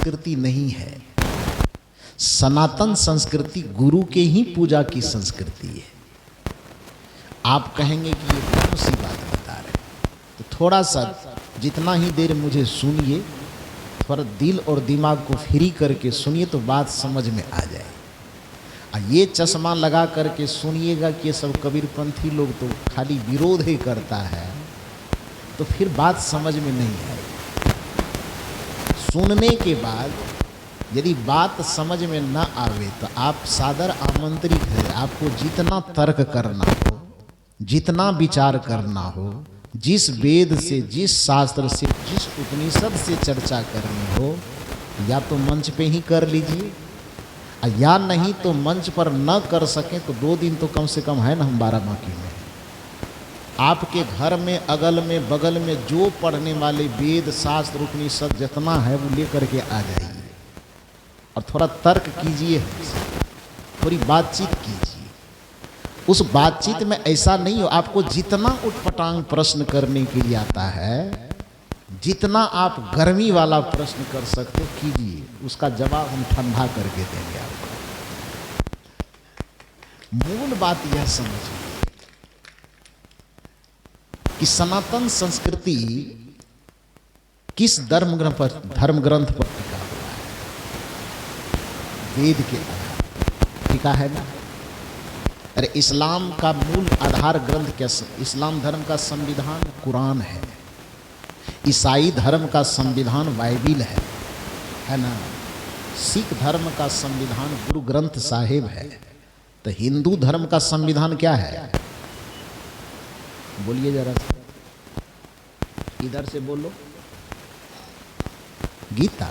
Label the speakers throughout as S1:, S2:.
S1: संस्कृति नहीं है। सनातन संस्कृति गुरु के ही पूजा की संस्कृति है। आप कहेंगे कि ये कौन सी बात बता रहे हैं, तो थोड़ा सा जितना ही देर मुझे सुनिए, थोड़ा दिल और दिमाग को फ्री करके सुनिए तो बात समझ में आ जाए। ये चश्मा लगा करके सुनिएगा कि ये सब कबीरपंथी लोग तो खाली विरोध ही करता है, तो फिर बात समझ में नहीं आएगी। सुनने के बाद यदि बात समझ में न आवे तो आप सादर आमंत्रित है। आपको जितना तर्क करना हो, जितना विचार करना हो, जिस वेद से, जिस शास्त्र से, जिस उपनिषद से चर्चा करनी हो, या तो मंच पे ही कर लीजिए, या नहीं तो मंच पर न कर सकें तो 2 दिन तो कम से कम है ना, हम बाराबंकी में। आपके घर में, अगल में, बगल में जो पढ़ने वाले वेद शास्त्र उपनिषद जितना है वो लेकर के आ जाइए और थोड़ा तर्क कीजिए, थोड़ी बातचीत कीजिए। उस बातचीत में ऐसा नहीं हो, आपको जितना उटपटांग प्रश्न करने के लिए आता है, जितना आप गर्मी वाला प्रश्न कर सकते कीजिए, उसका जवाब हम ठंडा करके देंगे आपको। मूल बात यह समझिए कि सनातन संस्कृति किस धर्म ग्रंथ पर टिका हुआ है? वेद के आधार टिका है ना। अरे इस्लाम का मूल आधार ग्रंथ क्या? इस्लाम धर्म का संविधान कुरान है। ईसाई धर्म का संविधान बाइबिल है ना। सिख धर्म का संविधान गुरु ग्रंथ साहिब है। तो हिंदू धर्म का संविधान क्या है? बोलिए जरा, इधर से बोलो। गीता।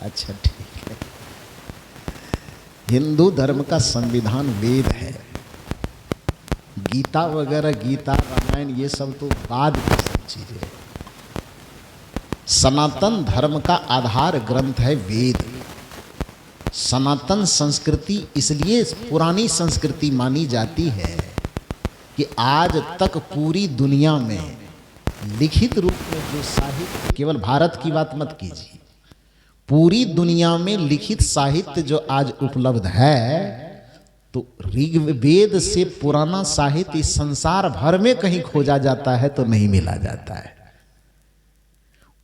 S1: अच्छा ठीक है। हिंदू धर्म का संविधान वेद है। गीता वगैरह, गीता रामायण ये सब तो बाद की सब चीजें। सनातन धर्म का आधार ग्रंथ है वेद। सनातन संस्कृति इसलिए पुरानी संस्कृति मानी जाती है कि आज तक पूरी दुनिया में लिखित रूप में जो साहित्य, केवल भारत की बात मत कीजिए, पूरी दुनिया में लिखित साहित्य जो आज उपलब्ध है, तो ऋग्वेद से पुराना साहित्य इस संसार भर में कहीं खोजा जाता है तो नहीं मिला जाता है।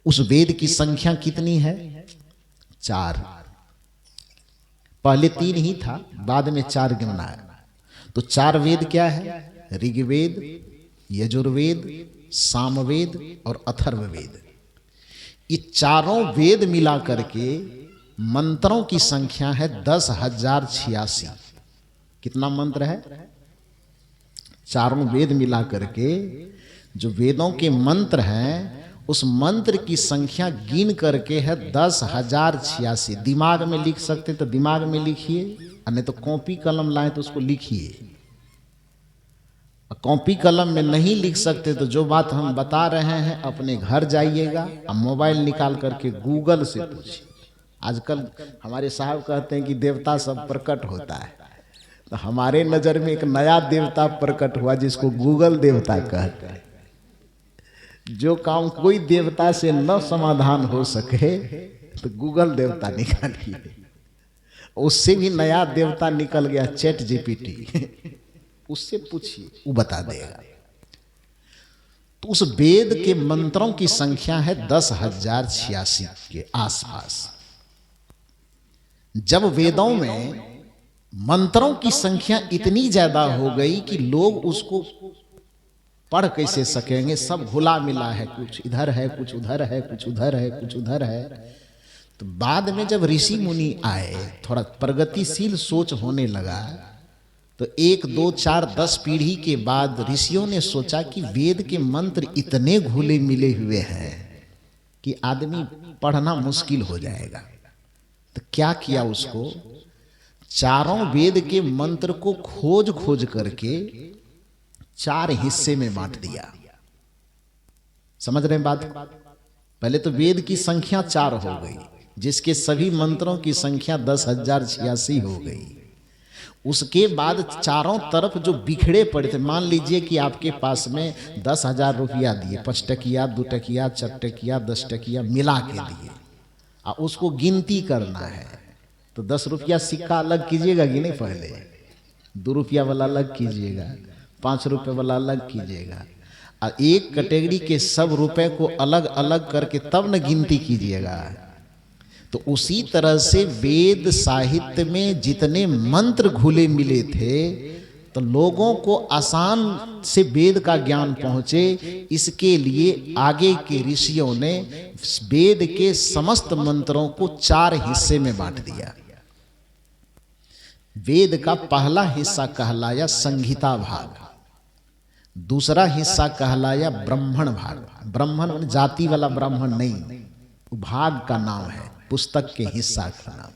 S1: उस वेद की संख्या कितनी है? 4। पहले 3 ही था, बाद में 4 गिनाया। तो 4 वेद क्या है? ऋग्वेद, यजुर्वेद, सामवेद और अथर्ववेद। ये चारों वेद मिला करके मंत्रों की संख्या है 10,086। कितना मंत्र है? चारों वेद मिला करके जो वेदों के मंत्र हैं, उस मंत्र की संख्या गिन करके है 10,086। दिमाग में लिख सकते तो दिमाग में लिखिए, और नहीं तो कॉपी कलम लाए तो उसको लिखिए। कॉपी कलम में नहीं लिख सकते तो जो बात हम बता रहे हैं अपने घर जाइएगा और मोबाइल निकाल करके गूगल से पूछिए। आजकल हमारे साहब कहते हैं कि देवता सब प्रकट होता है, तो हमारे नज़र में एक नया देवता प्रकट हुआ जिसको गूगल देवता कहते हैं। जो काम कोई देवता से न समाधान हो सके तो गूगल देवता निकालिए। उससे भी नया देवता निकल गया, चैट जीपीटी। उससे पूछिए, वो बता देगा। तो उस वेद के मंत्रों की संख्या है 10,086 के आसपास। जब वेदों में मंत्रों की संख्या इतनी ज्यादा हो गई कि लोग उसको पढ़ कैसे सकेंगे, सब घुला मिला है, कुछ इधर है, कुछ उधर है, कुछ उधर है, कुछ उधर है। तो बाद में जब ऋषि मुनि आए, थोड़ा प्रगतिशील सोच होने लगा, तो 1, 2, 4, 10 पीढ़ी के बाद ऋषियों ने सोचा कि वेद के मंत्र इतने घुले मिले हुए हैं कि आदमी पढ़ना मुश्किल हो जाएगा। तो क्या किया, उसको चारों वेद के मंत्र को खोज खोज करके 4 हिस्से में बांट दिया। समझ रहे हैं बात? पहले तो वेद की संख्या 4 हो गई, जिसके सभी मंत्रों की संख्या 10,086 हो गई। उसके बाद चारों तरफ जो बिखरे पड़े थे, मान लीजिए कि आपके पास में 10,000 रुपया दिए, 5 टकिया, 2 टकिया, 4 टकिया, 10 टकिया मिला के दिए, और उसको गिनती करना है, तो 10 रुपया सिक्का अलग कीजिएगा कि नहीं? पहले 2 रुपया वाला अलग कीजिएगा, 5 रुपये वाला अलग कीजिएगा, और एक कैटेगरी के सब रुपए को अलग अलग करके तब न गिनती कीजिएगा। तो उसी तरह से वेद साहित्य में जितने मंत्र घुले मिले थे, तो लोगों को आसान से वेद का ज्ञान पहुंचे, इसके लिए आगे के ऋषियों ने वेद के समस्त मंत्रों को 4 हिस्से में बांट दिया। वेद का पहला हिस्सा कहलाया संहिता भाग, दूसरा हिस्सा कहलाया ब्राह्मण भाग। ब्राह्मण जाति वाला ब्राह्मण नहीं, भाग का नाम है, पुस्तक के हिस्सा का नाम।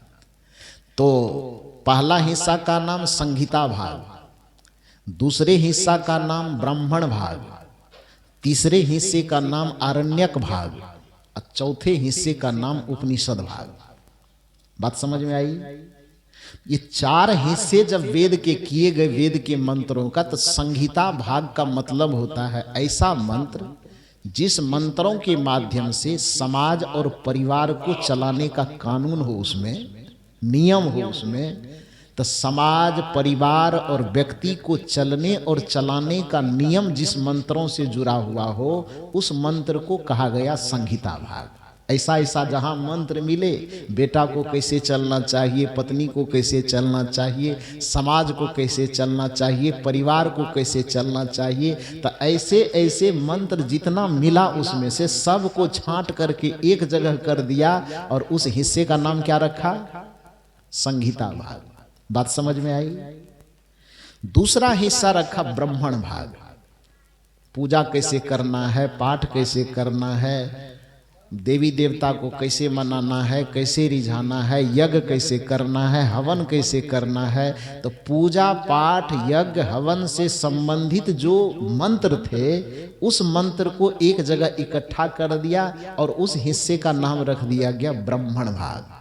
S1: तो पहला हिस्सा का नाम संहिता भाग, दूसरे हिस्सा का नाम ब्राह्मण भाग, तीसरे हिस्से का नाम आरण्यक भाग, और चौथे हिस्से का नाम उपनिषद भाग। बात समझ में आई? ये 4 हिस्से जब वेद के किए गए, वेद के मंत्रों का, तो संहिता भाग का मतलब होता है ऐसा मंत्र जिस मंत्रों के माध्यम से समाज और परिवार को चलाने का कानून हो, उसमें नियम हो, उसमें तो समाज, परिवार और व्यक्ति को चलने और चलाने का नियम जिस मंत्रों से जुड़ा हुआ हो, उस मंत्र को कहा गया संहिता भाग। ऐसा ऐसा जहाँ मंत्र मिले, बेटा को कैसे चलना चाहिए, पत्नी को कैसे चलना चाहिए, समाज को कैसे चलना चाहिए, परिवार को कैसे चलना चाहिए, तो ऐसे ऐसे मंत्र जितना मिला उसमें से सबको छांट करके एक जगह कर दिया, और उस हिस्से का नाम क्या रखा? संहिता भाग। बात समझ में आई? दूसरा हिस्सा रखा ब्राह्मण भाग। पूजा कैसे करना है, पाठ कैसे करना है, देवी देवता को कैसे मनाना है, कैसे रिझाना है, यज्ञ कैसे करना है, हवन कैसे करना है। तो पूजा पाठ यज्ञ हवन से संबंधित जो मंत्र थे, उस मंत्र को एक जगह इकट्ठा कर दिया और उस हिस्से का नाम रख दिया गया ब्राह्मण भाग।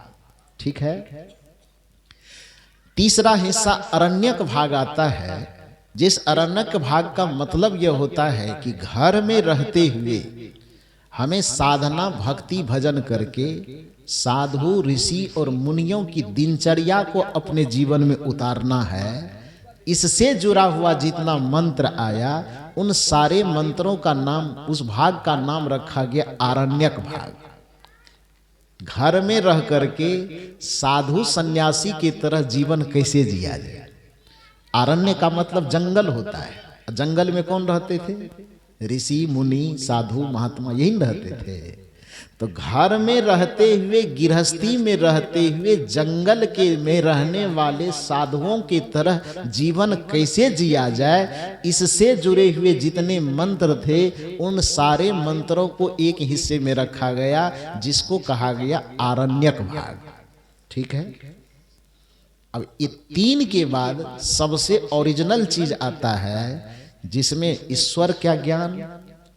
S1: ठीक है। तीसरा हिस्सा अरण्यक भाग आता है, जिस अरण्यक भाग का मतलब यह होता है कि घर में रहते हुए हमें साधना, भक्ति, भजन करके साधु, ऋषि और मुनियों की दिनचर्या को अपने जीवन में उतारना है। इससे जुड़ा हुआ जितना मंत्र आया, उन सारे मंत्रों का नाम, उस भाग का नाम रखा गया आरण्यक भाग। घर में रह करके साधु सन्यासी की तरह जीवन कैसे जिया जाए। आरण्य का मतलब जंगल होता है। जंगल में कौन रहते थे? ऋषि, मुनि, साधु, महात्मा, यही रहते थे। तो घर में रहते हुए, गृहस्थी में रहते हुए, जंगल के में रहने वाले साधुओं की तरह जीवन कैसे जिया जाए, इससे जुड़े हुए जितने मंत्र थे, उन सारे मंत्रों को एक हिस्से में रखा गया, जिसको कहा गया आरण्यक भाग। ठीक है। अब ये 3 के बाद सबसे ओरिजिनल चीज आता है, जिसमें ईश्वर का ज्ञान,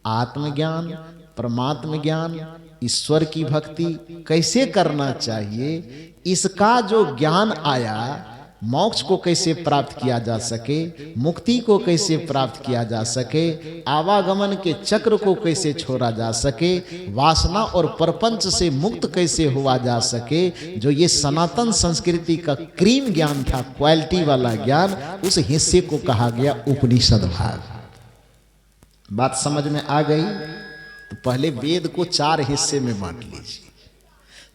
S1: आत्मज्ञान, परमात्म ज्ञान, ईश्वर की भक्ति कैसे करना चाहिए, इसका जो ज्ञान आया, मोक्ष को कैसे प्राप्त किया जा सके, मुक्ति को कैसे प्राप्त किया जा सके, आवागमन के चक्र को कैसे छोड़ा जा सके, वासना और प्रपंच से मुक्त कैसे हुआ जा सके, जो ये सनातन संस्कृति का क्रीम ज्ञान था, क्वालिटी वाला ज्ञान, उस हिस्से को कहा गया उपनिषद भाग। बात समझ में आ गई? तो पहले वेद को 4 हिस्से में बांट लीजिए।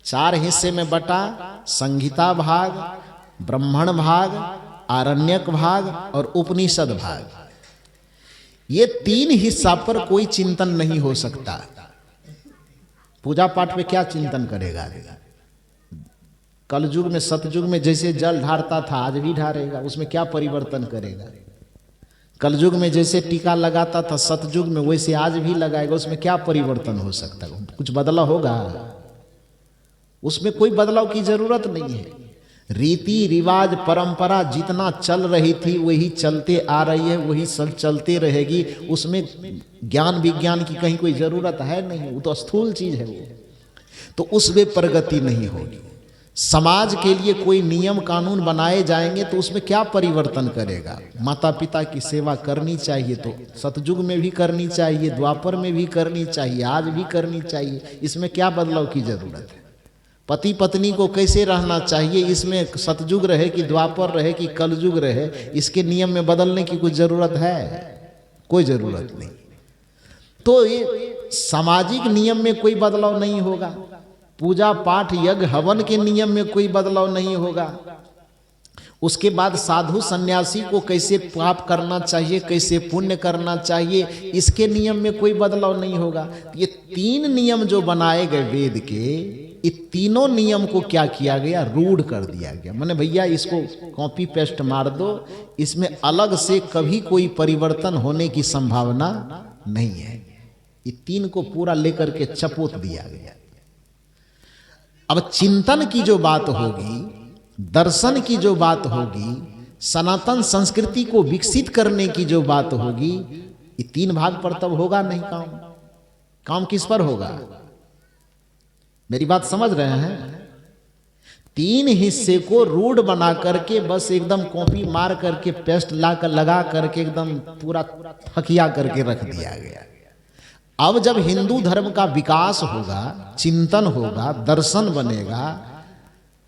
S1: 4 हिस्से में बटा, संहिता भाग, ब्राह्मण भाग, आरण्यक भाग और उपनिषद भाग। ये 3 हिस्सा पर कोई चिंतन नहीं हो सकता। पूजा पाठ में क्या चिंतन करेगा? कलयुग में, सतयुग में जैसे जल ढारता था, आज भी ढारेगा, उसमें क्या परिवर्तन करेगा? कलयुग में जैसे टीका लगाता था, सतयुग में वैसे आज भी लगाएगा, उसमें क्या परिवर्तन हो सकता है? कुछ बदलाव होगा? उसमें कोई बदलाव की जरूरत नहीं है। रीति रिवाज परंपरा जितना चल रही थी वही चलते आ रही है, वही सब चलते रहेगी। उसमें ज्ञान विज्ञान की कहीं कोई जरूरत है नहीं, वो तो स्थूल चीज है वो। तो उसमें प्रगति नहीं होगी। समाज के लिए कोई नियम कानून बनाए जाएंगे तो उसमें क्या परिवर्तन करेगा? माता पिता की सेवा करनी चाहिए तो सतयुग में भी करनी चाहिए, द्वापर में भी करनी चाहिए, आज भी करनी चाहिए। इसमें क्या बदलाव की जरूरत है? पति पत्नी को कैसे रहना चाहिए, इसमें सतयुग रहे कि द्वापर रहे कि कलयुग रहे, इसके नियम में बदलने की कुछ जरूरत है? कोई जरूरत नहीं। तो ये सामाजिक नियम में कोई बदलाव नहीं होगा, पूजा पाठ यज्ञ हवन के नियम में कोई बदलाव नहीं होगा, उसके बाद साधु सन्यासी को कैसे पाप करना चाहिए, कैसे पुण्य करना चाहिए, इसके नियम में कोई बदलाव नहीं होगा। ये 3 नियम जो बनाए गए वेद के, ये तीनों नियम को क्या किया गया? रूढ़ कर दिया गया। मैंने भैया इसको कॉपी पेस्ट मार दो, इसमें अलग से कभी कोई परिवर्तन होने की संभावना नहीं है। ये 3 को पूरा लेकर के चपोत दिया गया। अब चिंतन की जो बात होगी, दर्शन की जो बात होगी, सनातन संस्कृति को विकसित करने की जो बात होगी, ये 3 भाग पर तब होगा नहीं काम। काम किस पर होगा? मेरी बात समझ रहे हैं? 3 हिस्से को रूढ़ बना करके बस एकदम कॉपी मार करके पेस्ट लगा करके एकदम पूरा थकिया करके रख दिया गया। अब जब हिंदू धर्म का विकास होगा, चिंतन होगा, दर्शन बनेगा,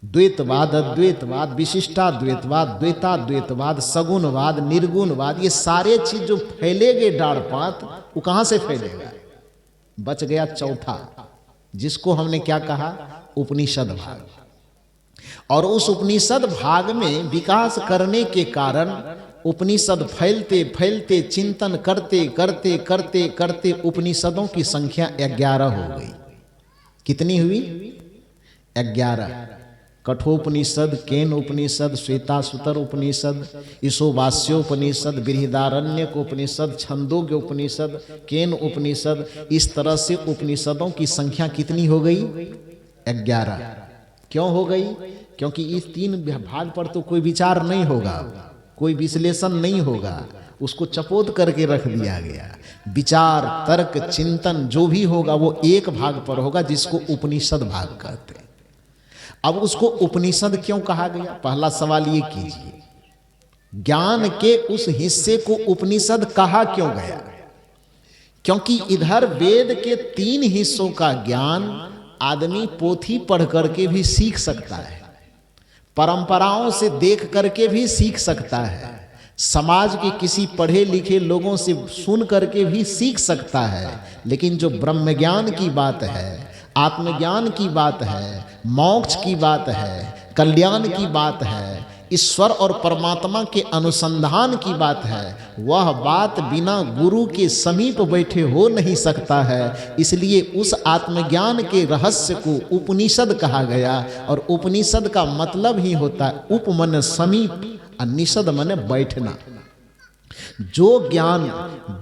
S1: द्वैतवाद, अद्वैतवाद, विशिष्टाद्वैतवाद, द्वैताद्वैतवाद, सगुणवाद, निर्गुणवाद, ये सारे चीज जो फैलेगे डाढ़ पात, वो कहां से फैलेगा? बच गया चौथा, जिसको हमने क्या कहा? उपनिषद भाग। और उस उपनिषद भाग में विकास करने के कारण उपनिषद फैलते फैलते चिंतन करते करते करते करते उपनिषदों की संख्या 11 हो गई। कितनी हुई? 11। कठोपनिषद, केन उपनिषद, श्वेतासुतर उपनिषद, ईशोवास्योपनिषद, बृहदारण्यक उपनिषद, छंदोग्य उपनिषद, केन उपनिषद, इस तरह से उपनिषदों की संख्या कितनी हो गई? 11। क्यों हो गई? क्योंकि इस 3 भाग पर तो कोई विचार नहीं होगा, कोई विश्लेषण नहीं होगा, उसको चपोत करके रख दिया गया। विचार, तर्क, चिंतन जो भी होगा वो एक भाग पर होगा, जिसको उपनिषद भाग कहते हैं। अब उसको उपनिषद क्यों कहा गया? पहला सवाल ये कीजिए, ज्ञान के उस हिस्से को उपनिषद कहा क्यों गया? क्योंकि इधर वेद के 3 हिस्सों का ज्ञान आदमी पोथी पढ़ करके भी सीख सकता है, परंपराओं से देख करके भी सीख सकता है, समाज के किसी पढ़े लिखे लोगों से सुन करके भी सीख सकता है। लेकिन जो ब्रह्म ज्ञान की बात है, आत्मज्ञान की बात है, मोक्ष की बात है, कल्याण की बात है, ईश्वर और परमात्मा के अनुसंधान की बात है, वह बात बिना गुरु के समीप बैठे हो नहीं सकता है। इसलिए उस आत्मज्ञान के रहस्य को उपनिषद कहा गया। और उपनिषद का मतलब ही होता है उप मन समीप, और निषद मन बैठना। जो ज्ञान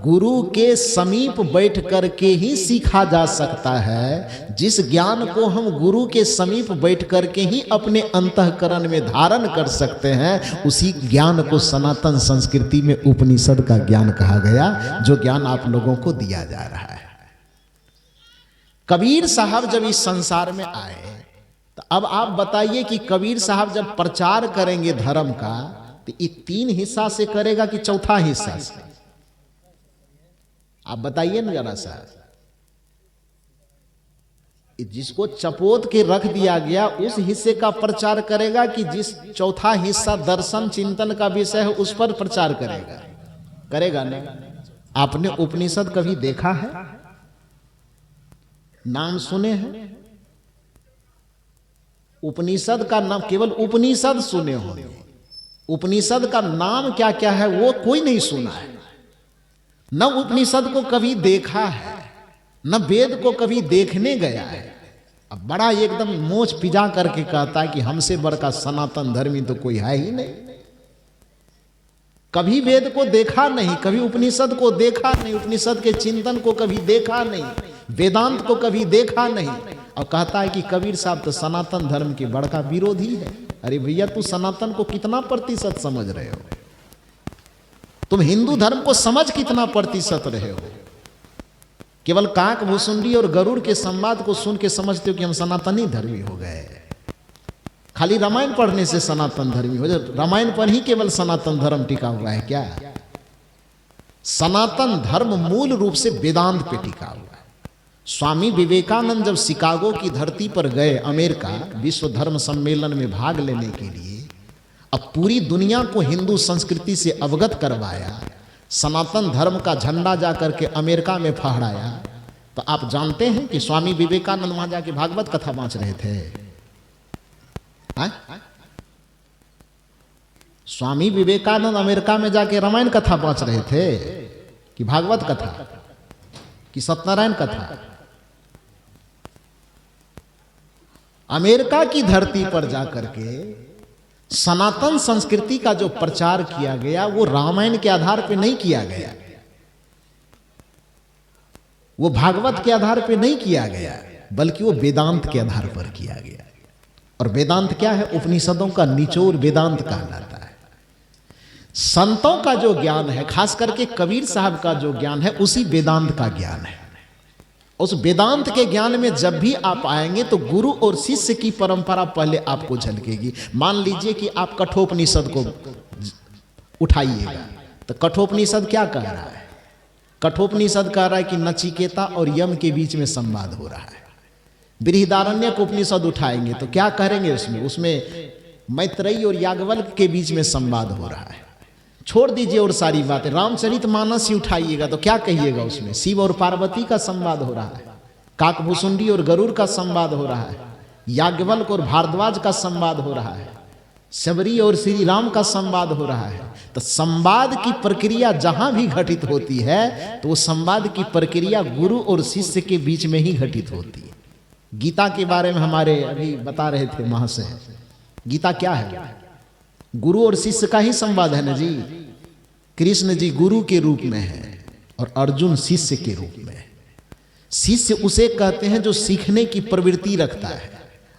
S1: गुरु के समीप बैठ करके ही सीखा जा सकता है, जिस ज्ञान को हम गुरु के समीप बैठ करके ही अपने अंतःकरण में धारण कर सकते हैं, उसी ज्ञान को सनातन संस्कृति में उपनिषद का ज्ञान कहा गया, जो ज्ञान आप लोगों को दिया जा रहा है। कबीर साहब जब इस संसार में आए, तो अब आप बताइए कि कबीर साहब जब प्रचार करेंगे धर्म का, तो ये 3 हिस्सा से करेगा कि चौथा हिस्सा से? आप बताइए ना जरा सा। जिसको चपोत के रख दिया गया उस हिस्से का प्रचार करेगा कि जिस चौथा हिस्सा दर्शन चिंतन का विषय है उस पर प्रचार करेगा? करेगा ना। आपने उपनिषद कभी देखा है? नाम सुने हैं? उपनिषद का नाम केवल उपनिषद सुने होंगे, उपनिषद का नाम क्या क्या है वो कोई नहीं सुना है। न उपनिषद को कभी देखा है, न वेद को कभी देखने गया है। अब बड़ा एकदम मोच पिजा करके कहता है कि हमसे बड़का सनातन धर्मी तो कोई है ही नहीं। कभी वेद को देखा नहीं, कभी उपनिषद को देखा नहीं, उपनिषद के चिंतन को कभी देखा नहीं, वेदांत को कभी देखा नहीं, और कहता है कि कबीर साहब तो सनातन धर्म के बड़का विरोधी है। अरे भैया, तू सनातन को कितना प्रतिशत समझ रहे हो? तुम हिंदू धर्म को समझ कितना प्रतिशत रहे हो? केवल काक भुसुंडी और गरुड़ के संवाद को सुन के समझते हो कि हम सनातनी धर्मी हो गए। खाली रामायण पढ़ने से सनातन धर्मी हो जाए? रामायण पर ही केवल सनातन धर्म टिका हुआ है क्या? सनातन धर्म मूल रूप से वेदांत पे टिका हुआ है। स्वामी विवेकानंद जब शिकागो की धरती पर गए, अमेरिका विश्व धर्म सम्मेलन में भाग लेने के लिए, अब पूरी दुनिया को हिंदू संस्कृति से अवगत करवाया, सनातन धर्म का झंडा जाकर के अमेरिका में फहराया, तो आप जानते हैं कि स्वामी विवेकानंद वहां जाके भागवत कथा बांच रहे थे। स्वामी विवेकानंद अमेरिका में जाके रामायण कथा बांच रहे थे कि भागवत कथा कि सत्यनारायण कथा? अमेरिका की धरती पर जाकर के सनातन संस्कृति का जो प्रचार किया गया वो रामायण के आधार पर नहीं किया गया, वो भागवत के आधार पर नहीं किया गया, बल्कि वो वेदांत के आधार पर किया गया। और वेदांत क्या है? उपनिषदों का निचोड़ वेदांत कहलाता है। संतों का जो ज्ञान है, खास करके कबीर साहब का जो ज्ञान है, उसी वेदांत का ज्ञान है। उस वेदांत के ज्ञान में जब भी आप आएंगे तो गुरु और शिष्य की परंपरा पहले आपको झलकेगी। मान लीजिए कि आप कठोपनिषद को उठाइएगा, तो कठोपनिषद क्या कह रहा है? कठोपनिषद कह रहा है कि नचिकेता और यम के बीच में संवाद हो रहा है। बृहदारण्यक उपनिषद उठाएंगे तो क्या करेंगे? उसमें मैत्रेयी और याज्ञवल्क्य के बीच में संवाद हो रहा है। छोड़ दीजिए और सारी बातें, रामचरितमानस ही उठाइएगा तो क्या कहिएगा? उसमें शिव और पार्वती का संवाद हो रहा है, काकभूषुंडी और गरुड़ का संवाद हो रहा है, याज्ञवल्क्य और भारद्वाज का संवाद हो रहा है, शबरी और श्री राम का संवाद हो रहा है। तो संवाद की प्रक्रिया जहां भी घटित होती है तो वो संवाद की प्रक्रिया गुरु और शिष्य के बीच में ही घटित होती है। गीता के बारे में हमारे अभी बता रहे थे महाशय, गीता क्या है? गुरु और शिष्य का ही संवाद है ना जी। कृष्ण जी गुरु के रूप में है और अर्जुन शिष्य के रूप में है। शिष्य उसे कहते हैं जो सीखने की प्रवृत्ति रखता है,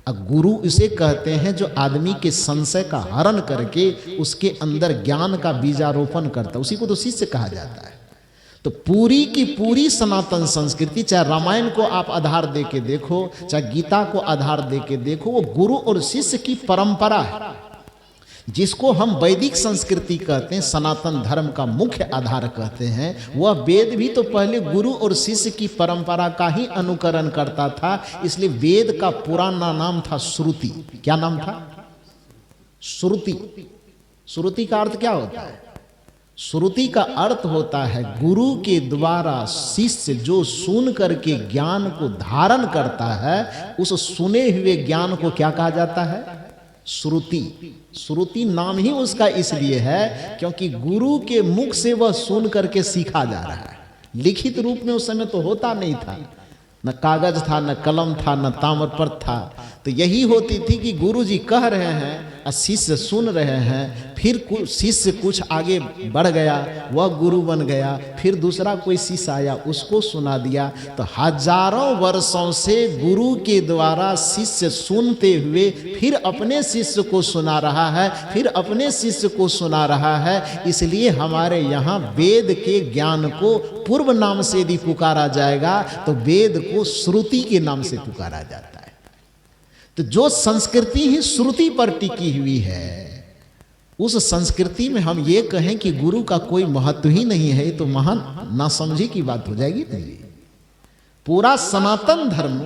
S1: और गुरु उसे कहते हैं जो आदमी के संशय का हरण करके उसके अंदर ज्ञान का बीजारोपण करता है, उसी को तो शिष्य कहा जाता है। तो पूरी की पूरी सनातन संस्कृति, चाहे रामायण को आप आधार दे के देखो, चाहे गीता को आधार दे के देखो, वो गुरु और शिष्य की परंपरा है। जिसको हम वैदिक संस्कृति कहते हैं, सनातन धर्म का मुख्य आधार कहते हैं, वह वेद भी तो पहले गुरु और शिष्य की परंपरा का ही अनुकरण करता था। इसलिए वेद का पुराना नाम था श्रुति। क्या नाम था? श्रुति। श्रुति का अर्थ क्या होता है? श्रुति का अर्थ होता है गुरु के द्वारा शिष्य जो सुन करके ज्ञान को धारण करता है, उस सुने हुए ज्ञान को क्या कहा जाता है? श्रुति। श्रुति नाम ही उसका इसलिए है क्योंकि गुरु के मुख से वह सुन करके सीखा जा रहा है। लिखित रूप में उस समय तो होता नहीं था, न कागज था, न कलम था, न ताम्रपत्र था। तो यही होती थी कि गुरु जी कह रहे हैं और शिष्य सुन रहे हैं, फिर शिष्य कुछ आगे बढ़ गया, वह गुरु बन गया, फिर दूसरा कोई शिष्य आया, उसको सुना दिया। तो हजारों वर्षों से गुरु के द्वारा शिष्य सुनते हुए फिर अपने शिष्य को सुना रहा है, फिर अपने शिष्य को सुना रहा है। इसलिए हमारे यहाँ वेद के ज्ञान को पूर्व नाम से यदि पुकारा जाएगा तो वेद को श्रुति के नाम से पुकारा जाता है। तो जो संस्कृति ही श्रुति पर टिकी हुई है, उस संस्कृति में हम ये कहें कि गुरु का कोई महत्व ही नहीं है, तो महान नासमझी की बात हो जाएगी। नहीं, पूरा सनातन धर्म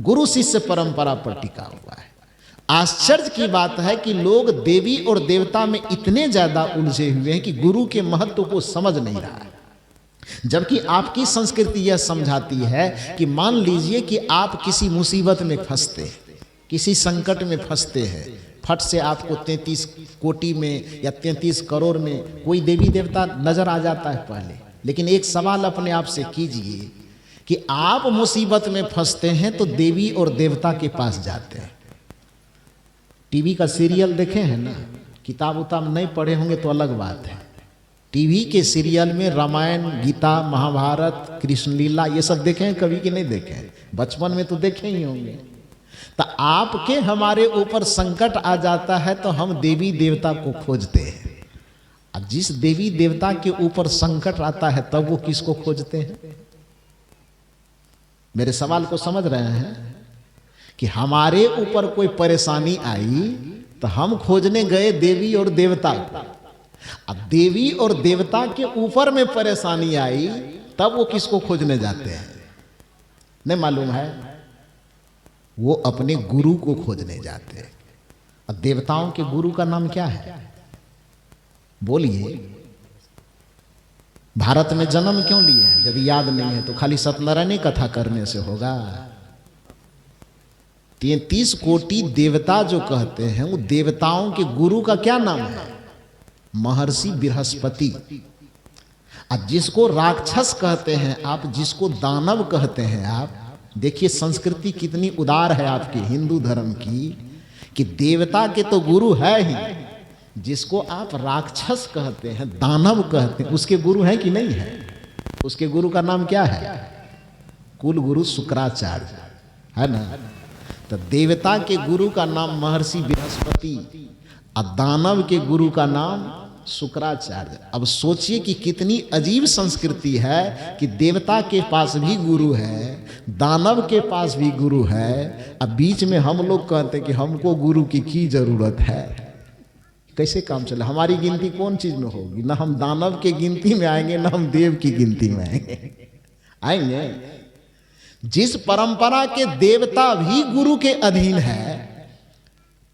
S1: गुरु शिष्य परंपरा पर टिका हुआ है। आश्चर्य की बात है कि लोग देवी और देवता में इतने ज्यादा उलझे हुए हैं कि गुरु के महत्व को समझ नहीं रहा है। जबकि आपकी संस्कृति यह समझाती है कि मान लीजिए कि आप किसी मुसीबत में फंसते हैं, किसी संकट में फंसते हैं, फट से आपको 33 कोटि में या 33 करोड़ में कोई देवी देवता नजर आ जाता है पहले। लेकिन एक सवाल अपने आप से कीजिए कि आप मुसीबत में फंसते हैं तो देवी और देवता के पास जाते हैं। टीवी का सीरियल देखे हैं ना, किताब उताब नहीं पढ़े होंगे तो अलग बात है। टीवी के सीरियल में रामायण, गीता, महाभारत, कृष्ण लीला ये सब देखे हैं कभी कि नहीं देखे हैं? बचपन में तो देखे ही होंगे। तो आपके हमारे ऊपर संकट आ जाता है तो हम देवी देवता को खोजते हैं, और जिस देवी देवता के ऊपर संकट आता है तब वो किसको खोजते हैं? मेरे सवाल को समझ रहे हैं कि हमारे ऊपर कोई परेशानी आई तो हम खोजने गए देवी और देवता। अब देवी और देवता के ऊपर में परेशानी आई, तब वो किसको खोजने जाते हैं? नहीं मालूम है? वो अपने गुरु को खोजने जाते हैं। और देवताओं के गुरु का नाम क्या है? बोलिए। भारत में जन्म क्यों लिए हैं? यदि याद नहीं है तो खाली सत्यनारायण कथा करने से होगा? 33 कोटि देवता जो कहते हैं, वो देवताओं के गुरु का क्या नाम है? महर्षि बृहस्पति। और जिसको राक्षस कहते हैं आप, जिसको दानव कहते हैं आप, देखिए संस्कृति कितनी उदार है आपके हिंदू धर्म की, कि देवता के तो गुरु है ही, जिसको आप राक्षस कहते हैं, दानव कहते हैं, उसके गुरु हैं कि नहीं है? उसके गुरु का नाम क्या है? कुल गुरु शुक्राचार्य है ना। तो देवता के गुरु का नाम महर्षि बृहस्पति और दानव के गुरु का नाम शुक्राचार्य। अब सोचिए कि कितनी अजीब संस्कृति है कि देवता के पास भी गुरु है, दानव के पास भी गुरु है, अब बीच में हम लोग कहते हैं कि हमको गुरु की जरूरत है। कैसे काम चले? हमारी गिनती कौन चीज में होगी? ना हम दानव के गिनती में आएंगे, ना हम देव की गिनती में आएंगे। जिस परंपरा के देवता भी गुरु के अधीन है,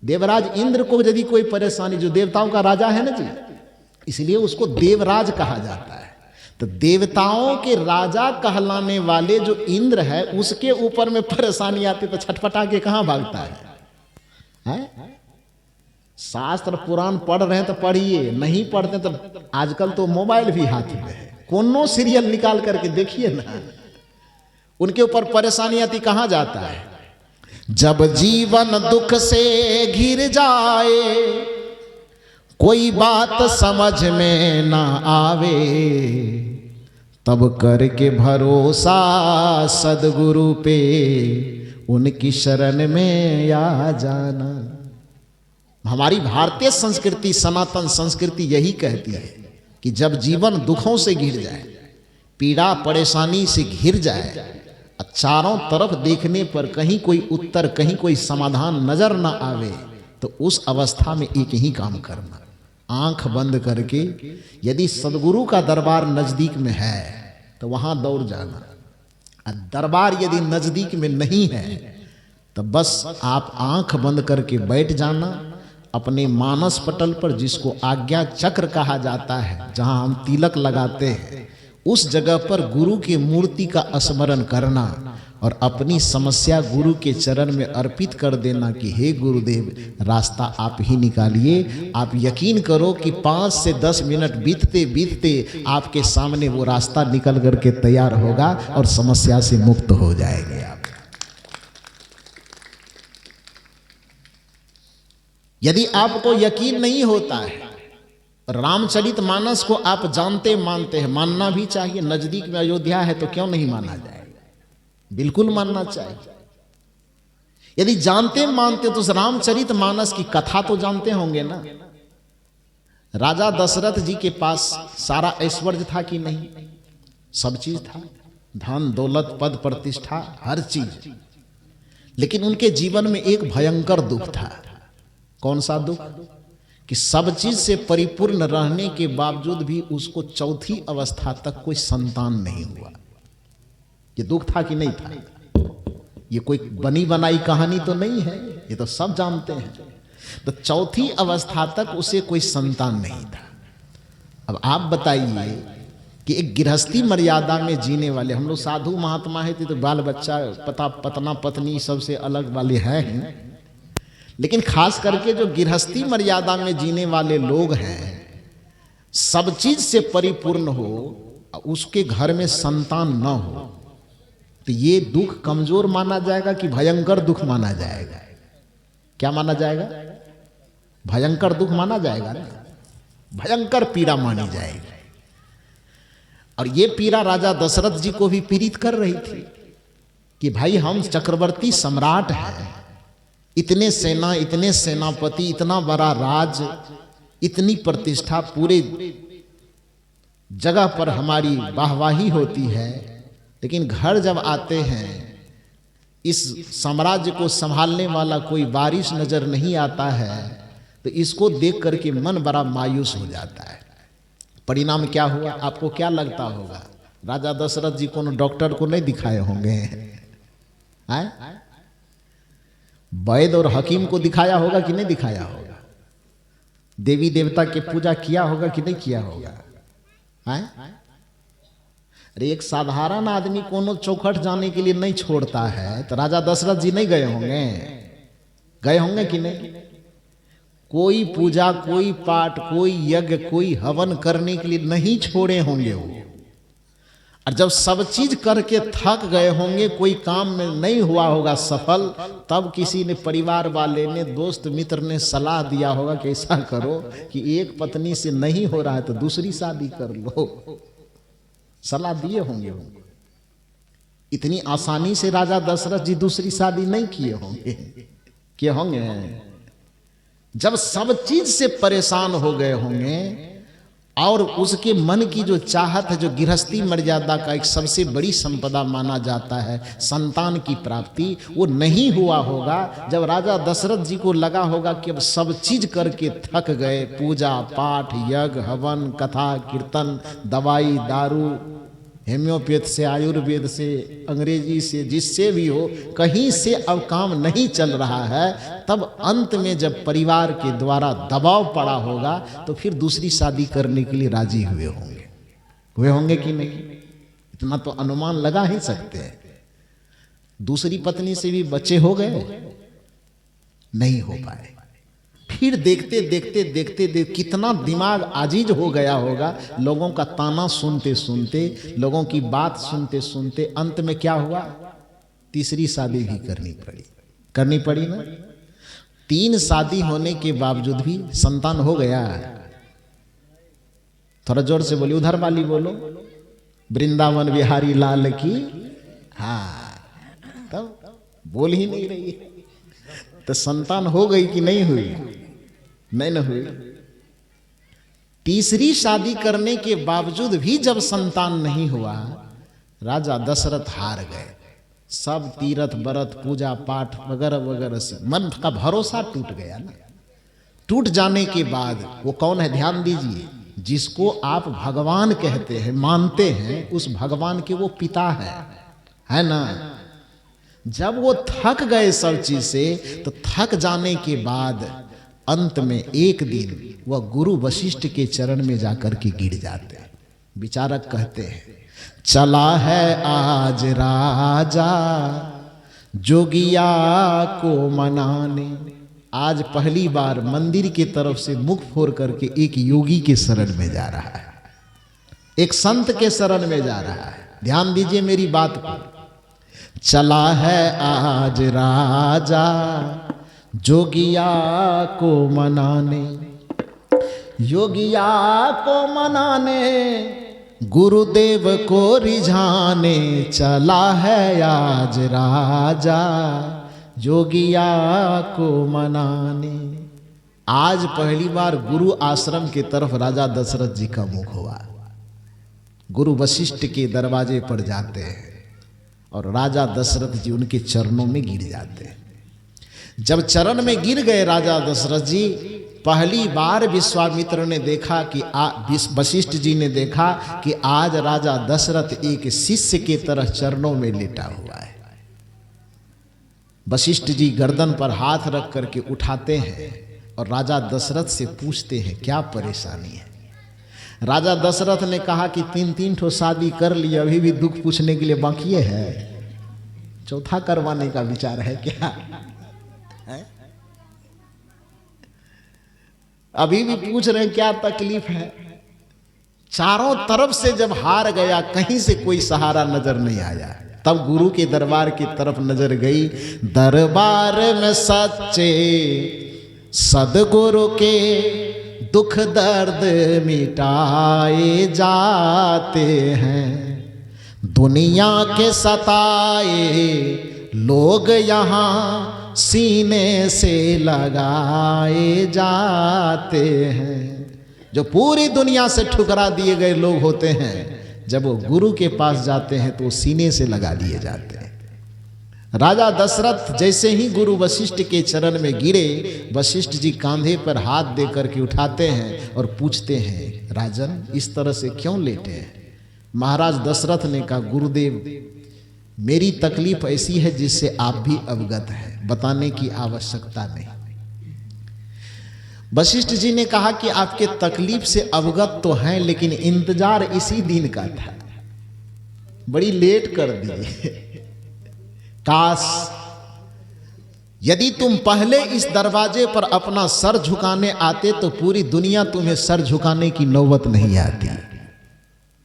S1: देवराज इंद्र को यदि कोई परेशानी, जो देवताओं का राजा है ना जी, इसलिए उसको देवराज कहा जाता है। तो देवताओं के राजा कहलाने वाले जो इंद्र है, उसके ऊपर में परेशानी आती तो छटपटा के कहां भागता है? शास्त्र पुराण पढ़ रहे हैं तो पढ़िए, नहीं पढ़ते तो आजकल तो मोबाइल भी हाथ में है, कोनो सीरियल निकाल करके देखिए ना, उनके ऊपर परेशानी आती कहां जाता है? जब जीवन दुख से घिर जाए, कोई बात समझ में ना आवे, तब करके भरोसा सदगुरु पे, उनकी शरण में आ जाना। हमारी भारतीय संस्कृति, सनातन संस्कृति यही कहती है कि जब जीवन दुखों से घिर जाए, पीड़ा परेशानी से घिर जाए, चारों तरफ देखने पर कहीं कोई उत्तर, कहीं कोई समाधान नजर ना आवे, तो उस अवस्था में एक ही काम करना, आंख बंद करके, यदि सदगुरु का दरबार नजदीक में है तो वहां दौड़ जाना। दरबार यदि नजदीक में नहीं है तो बस आप आंख बंद करके बैठ जाना अपने मानस पटल पर, जिसको आज्ञा चक्र कहा जाता है, जहां हम तिलक लगाते हैं, उस जगह पर गुरु की मूर्ति का स्मरण करना और अपनी समस्या गुरु के चरण में अर्पित कर देना कि हे गुरुदेव, रास्ता आप ही निकालिए। आप यकीन करो कि 5 से 10 मिनट बीतते बीतते आपके सामने वो रास्ता निकल करके तैयार होगा और समस्या से मुक्त हो जाएंगे आप। यदि आपको यकीन नहीं होता है, रामचरितमानस को आप जानते मानते हैं, मानना भी चाहिए, नजदीक में अयोध्या है तो क्यों नहीं माना जाएगा? बिल्कुल मानना चाहिए। यदि जानते मानते तो उस रामचरितमानस की कथा तो जानते होंगे ना। राजा दशरथ जी के पास सारा ऐश्वर्य था कि नहीं? सब चीज था, धन दौलत पद प्रतिष्ठा हर चीज, लेकिन उनके जीवन में एक भयंकर दुख था। कौन सा दुख? कि सब चीज से परिपूर्ण रहने के बावजूद भी उसको चौथी अवस्था तक कोई संतान नहीं हुआ। ये दुख था कि नहीं था? ये कोई बनी बनाई कहानी तो नहीं है, ये तो सब जानते हैं। तो चौथी अवस्था तक उसे कोई संतान नहीं था। अब आप बताइए कि एक गृहस्थी मर्यादा में जीने वाले, हम लोग साधु महात्मा है तो बाल बच्चा पतना पत्नी सबसे अलग वाले हैं, लेकिन खास करके जो गृहस्थी मर्यादा में जीने वाले लोग हैं, सब चीज से परिपूर्ण हो, उसके घर में संतान न हो, तो ये दुख कमजोर माना जाएगा कि भयंकर दुख माना जाएगा? क्या माना जाएगा? भयंकर दुख माना जाएगा ना, भयंकर पीड़ा मानी जाएगी। और ये पीड़ा राजा दशरथ जी को भी पीड़ित कर रही थी कि भाई हम चक्रवर्ती सम्राट हैं, इतने सेना, इतने सेनापति, इतना बड़ा राज, इतनी प्रतिष्ठा, पूरे जगह पर हमारी वाहवाही होती है, लेकिन घर जब आते हैं इस साम्राज्य को संभालने वाला कोई वारिस नजर नहीं आता है, तो इसको देख करके मन बड़ा मायूस हो जाता है। परिणाम क्या हुआ आपको क्या लगता होगा? राजा दशरथ जी को डॉक्टर को नहीं दिखाए होंगे, वैद्य और हकीम को दिखाया होगा कि नहीं दिखाया होगा? देवी देवता की पूजा किया होगा कि नहीं किया होगा? अरे एक साधारण आदमी कोनो चौखट जाने के लिए नहीं छोड़ता है, तो राजा दशरथ जी नहीं गए होंगे? गए होंगे कि नहीं? कोई पूजा, कोई पाठ, कोई यज्ञ, कोई हवन करने के लिए नहीं छोड़े होंगे वो। और जब सब चीज करके थक गए होंगे, कोई काम में नहीं हुआ होगा सफल, तब किसी ने, परिवार वाले ने, दोस्त मित्र ने सलाह दिया होगा कि ऐसा करो कि एक पत्नी से नहीं हो रहा है तो दूसरी शादी कर लो। सलाह दिए होंगे उनको। इतनी आसानी से राजा दशरथ जी दूसरी शादी नहीं किए होंगे, किए होंगे? जब सब चीज से परेशान हो गए होंगे और उसके मन की जो चाहत है, जो गृहस्थी मर्यादा का एक सबसे बड़ी संपदा माना जाता है, संतान की प्राप्ति, वो नहीं हुआ होगा। जब राजा दशरथ जी को लगा होगा कि अब सब चीज करके थक गए, पूजा पाठ, यज्ञ हवन, कथा कीर्तन, दवाई दारू, हेम्योपैथ से, आयुर्वेद से, अंग्रेजी से, जिससे भी हो, कहीं से अब काम नहीं चल रहा है, तब अंत में जब परिवार के द्वारा दबाव पड़ा होगा तो फिर दूसरी शादी करने के लिए राजी हुए होंगे कि नहीं? इतना तो अनुमान लगा ही सकते हैं। दूसरी पत्नी से भी बच्चे हो गए, नहीं हो पाए। फिर देखते देखते कितना दिमाग आजीज हो गया होगा, लोगों का ताना सुनते सुनते, लोगों की बात सुनते सुनते, अंत में क्या हुआ? तीसरी शादी भी करनी पड़ी ना। 3 शादी होने के बावजूद भी संतान हो गया। थोड़ा जोर से बोलिए, उधर वाली बोलो, वृंदावन बिहारी लाल की। हाँ, तब बोल ही नहीं रही है। तो संतान हो गई कि नहीं हुई? नहीं न हुई। तीसरी शादी करने के बावजूद भी जब संतान नहीं हुआ, राजा दशरथ हार गए। सब तीर्थ व्रत, पूजा पाठ वगैरह वगैरह से मन का भरोसा टूट गया ना। टूट जाने के बाद वो कौन है? ध्यान दीजिए, जिसको आप भगवान कहते हैं, मानते हैं, उस भगवान के वो पिता है ना। जब वो थक गए सब चीज से, तो थक जाने के बाद अंत में एक दिन वह गुरु वशिष्ठ के चरण में जाकर के गिर जाते हैं। विचारक कहते हैं, चला है आज राजा जोगिया को मनाने। आज पहली बार मंदिर की तरफ से मुख फोड़ करके एक योगी के शरण में जा रहा है, एक संत के शरण में जा रहा है। ध्यान दीजिए मेरी बात को। चला है आज राजा जोगिया को मनाने, योगिया को मनाने, गुरुदेव को रिझाने। चला है आज राजा जोगिया को मनाने। आज पहली बार गुरु आश्रम की तरफ राजा दशरथ जी का मुख हुआ। गुरु वशिष्ठ के दरवाजे पर जाते हैं और राजा दशरथ जी उनके चरणों में गिर जाते हैं। जब चरण में गिर गए राजा दशरथ जी, पहली बार विश्वामित्र ने देखा कि वशिष्ठ जी ने देखा कि आज राजा दशरथ एक शिष्य के तरह चरणों में लेटा हुआ है। वशिष्ठ जी गर्दन पर हाथ रख करके उठाते हैं और राजा दशरथ से पूछते हैं, क्या परेशानी है? राजा दशरथ ने कहा कि 3 ठो शादी कर लिए, अभी भी दुख पूछने के लिए बाकी है, चौथा करवाने का विचार है क्या? है? अभी भी पूछ रहे हैं क्या तकलीफ है? चारों तरफ से जब हार गया, कहीं से कोई सहारा नजर नहीं आया, तब गुरु के दरबार की तरफ नजर गई। दरबार में सच्चे सदगुरु के दुख दर्द मिटाए जाते हैं। दुनिया के सताए लोग यहाँ सीने से लगाए जाते हैं। जो पूरी दुनिया से ठुकरा दिए गए लोग होते हैं, जब वो गुरु के पास जाते हैं तो सीने से लगा लिए जाते हैं। राजा दशरथ जैसे ही गुरु वशिष्ठ के चरण में गिरे, वशिष्ठ जी कांधे पर हाथ दे करके उठाते हैं और पूछते हैं, राजन इस तरह से क्यों लेटे हैं? महाराज दशरथ ने कहा, गुरुदेव मेरी तकलीफ ऐसी है जिससे आप भी अवगत हैं, बताने की आवश्यकता नहीं। वशिष्ठ जी ने कहा कि आपके तकलीफ से अवगत तो हैं, लेकिन इंतजार इसी दिन का था, बड़ी लेट कर दिए। काश यदि तुम पहले इस दरवाजे पर अपना सर झुकाने आते तो पूरी दुनिया तुम्हें सर झुकाने की नौबत नहीं आती।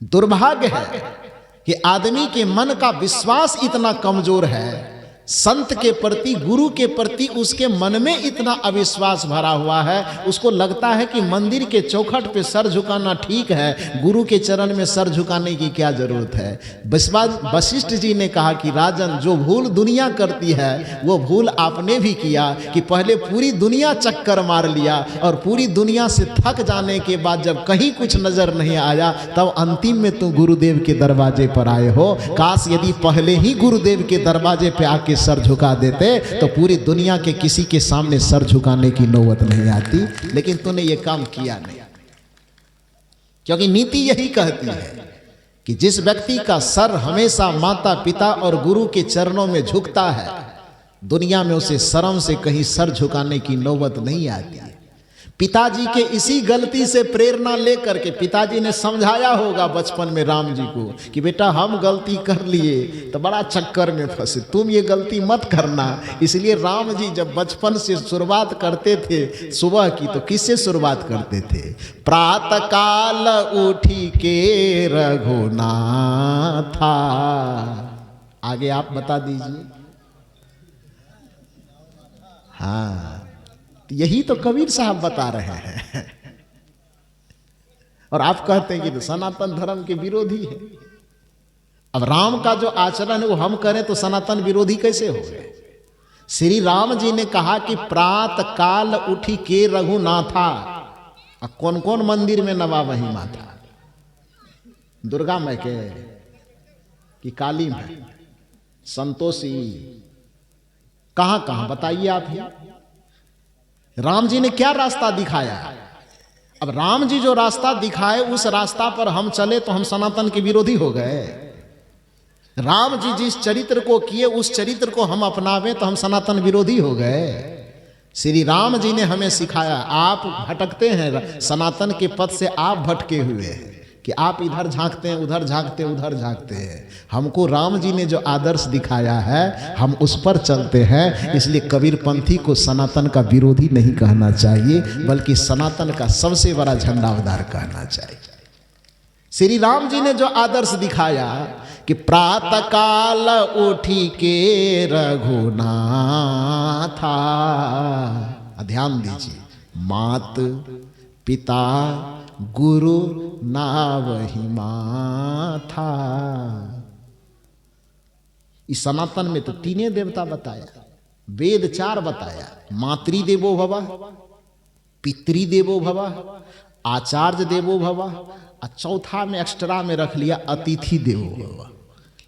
S1: दुर्भाग्य है कि आदमी के मन का विश्वास इतना कमजोर है, संत के प्रति, गुरु के प्रति उसके मन में इतना अविश्वास भरा हुआ है, उसको लगता है कि मंदिर के चौखट पे सर झुकाना ठीक है, गुरु के चरण में सर झुकाने की क्या जरूरत है। वशिष्ठ जी ने कहा कि राजन, जो भूल दुनिया करती है वो भूल आपने भी किया कि पहले पूरी दुनिया चक्कर मार लिया और पूरी दुनिया से थक जाने के बाद जब कहीं कुछ नजर नहीं आया तब अंतिम में तुम गुरुदेव के दरवाजे पर आए हो। काश यदि पहले ही गुरुदेव के दरवाजे पे आके सर झुका देते तो पूरी दुनिया के किसी के सामने सर झुकाने की नौबत नहीं आती, लेकिन तूने ये काम किया नहीं। क्योंकि नीति यही कहती है कि जिस व्यक्ति का सर हमेशा माता पिता और गुरु के चरणों में झुकता है, दुनिया में उसे शर्म से कहीं सर झुकाने की नौबत नहीं आती। पिताजी के इसी गलती से प्रेरणा लेकर के पिताजी ने समझाया होगा बचपन में राम जी को कि बेटा हम गलती कर लिए तो बड़ा चक्कर में फंसे, तुम ये गलती मत करना। इसलिए राम जी जब बचपन से शुरुआत करते थे सुबह की, तो किससे शुरुआत करते थे? प्रातः काल उठी के रघुनाथा। आगे आप बता दीजिए। हाँ, यही तो कबीर साहब बता रहे हैं और आप कहते हैं कि तो सनातन धर्म के विरोधी है। अब राम का जो आचरण है वो हम करें तो सनातन विरोधी कैसे हो गए? श्री राम जी ने कहा कि प्रातः काल उठी के रघुनाथा। अब कौन कौन मंदिर में नवा वही माता? दुर्गा माई के कि काली माई, संतोषी, कहां कहां बताइए आप ही। राम जी ने क्या रास्ता दिखाया? अब राम जी जो रास्ता दिखाए उस रास्ता पर हम चले तो हम सनातन के विरोधी हो गए। राम जी जिस चरित्र को किए उस चरित्र को हम अपनावें तो हम सनातन विरोधी हो गए। श्री राम जी ने हमें सिखाया, आप भटकते हैं सनातन के पथ से, आप भटके हुए हैं कि आप इधर झांकते हैं, उधर झांकते हैं, उधर झांकते हैं। हमको राम जी ने जो आदर्श दिखाया है हम उस पर चलते हैं। इसलिए कबीरपंथी को सनातन का विरोधी नहीं कहना चाहिए, बल्कि सनातन का सबसे बड़ा झंडावदार कहना चाहिए। श्री राम जी ने जो आदर्श दिखाया कि प्रातः काल उठी के रघुनाथा, ध्यान दीजिए, मात पिता गुरु नावहि माथा। इस सनातन में तो तीने देवता बताया, वेद 4 बताया, मातृदेवो भव, पितृदेवो भव, आचार्य देवो भव, और चौथा में एक्स्ट्रा में रख लिया अतिथि देवो भव।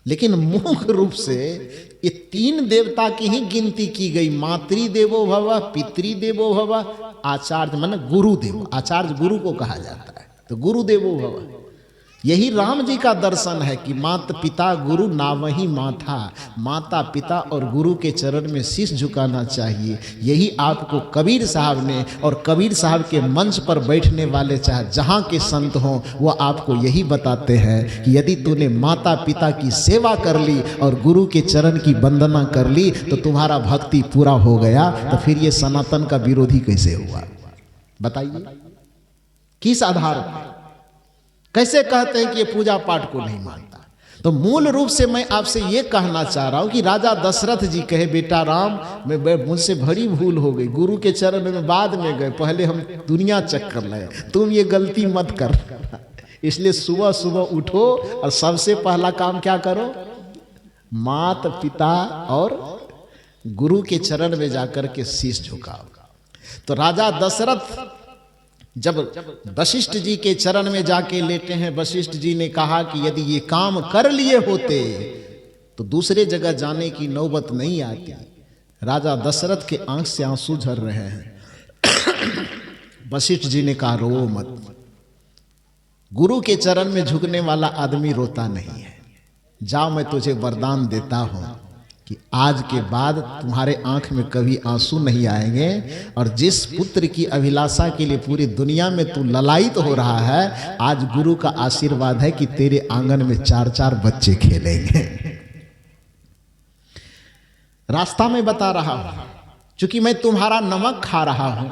S1: लेकिन मुख्य रूप से ये 3 देवता की ही गिनती की गई, मातृदेवो भव, पितृदेवो भव, आचार्य माने गुरुदेव। आचार्य गुरु को कहा जाता है, तो गुरुदेवो भव। यही राम जी का दर्शन है कि माता पिता गुरु नावहि माथा, माता पिता और गुरु के चरण में शीश झुकाना चाहिए। यही आपको कबीर साहब ने, और कबीर साहब के मंच पर बैठने वाले चाहे जहाँ के संत हों वो आपको यही बताते हैं कि यदि तूने माता पिता की सेवा कर ली और गुरु के चरण की वंदना कर ली तो तुम्हारा भक्ति पूरा हो गया। तो फिर ये सनातन का विरोधी कैसे हुआ? बताइए किस आधार पर, कैसे कहते हैं कि ये पूजा पाठ को नहीं मानता? तो मूल रूप से मैं आपसे ये कहना चाह रहा हूं कि राजा दशरथ जी कहे, बेटा राम, मैं मुझसे बड़ी भूल हो गई, गुरु के चरण में बाद में गए, पहले हम दुनिया चक्कर लाए, तुम ये गलती मत कर। इसलिए सुबह सुबह उठो और सबसे पहला काम क्या करो? माता पिता और गुरु के चरण में जाकर के शीश झुकाओ। तो राजा दशरथ जब वशिष्ठ जी के चरण में जाके लेटे हैं, वशिष्ठ जी ने कहा कि यदि ये काम कर लिए होते तो दूसरे जगह जाने की नौबत नहीं आती। राजा दशरथ के आंख से आंसू झर रहे हैं। वशिष्ठ जी ने कहा, रो मत। गुरु के चरण में झुकने वाला आदमी रोता नहीं है। जाओ, मैं तुझे वरदान देता हूं कि आज के बाद तुम्हारे आंख में कभी आंसू नहीं आएंगे, और जिस पुत्र की अभिलाषा के लिए पूरी दुनिया में तू ललायित हो रहा है, आज गुरु का आशीर्वाद है कि तेरे आंगन में 4-4 बच्चे खेलेंगे। रास्ता में बता रहा हूं, क्योंकि मैं तुम्हारा नमक खा रहा हूं,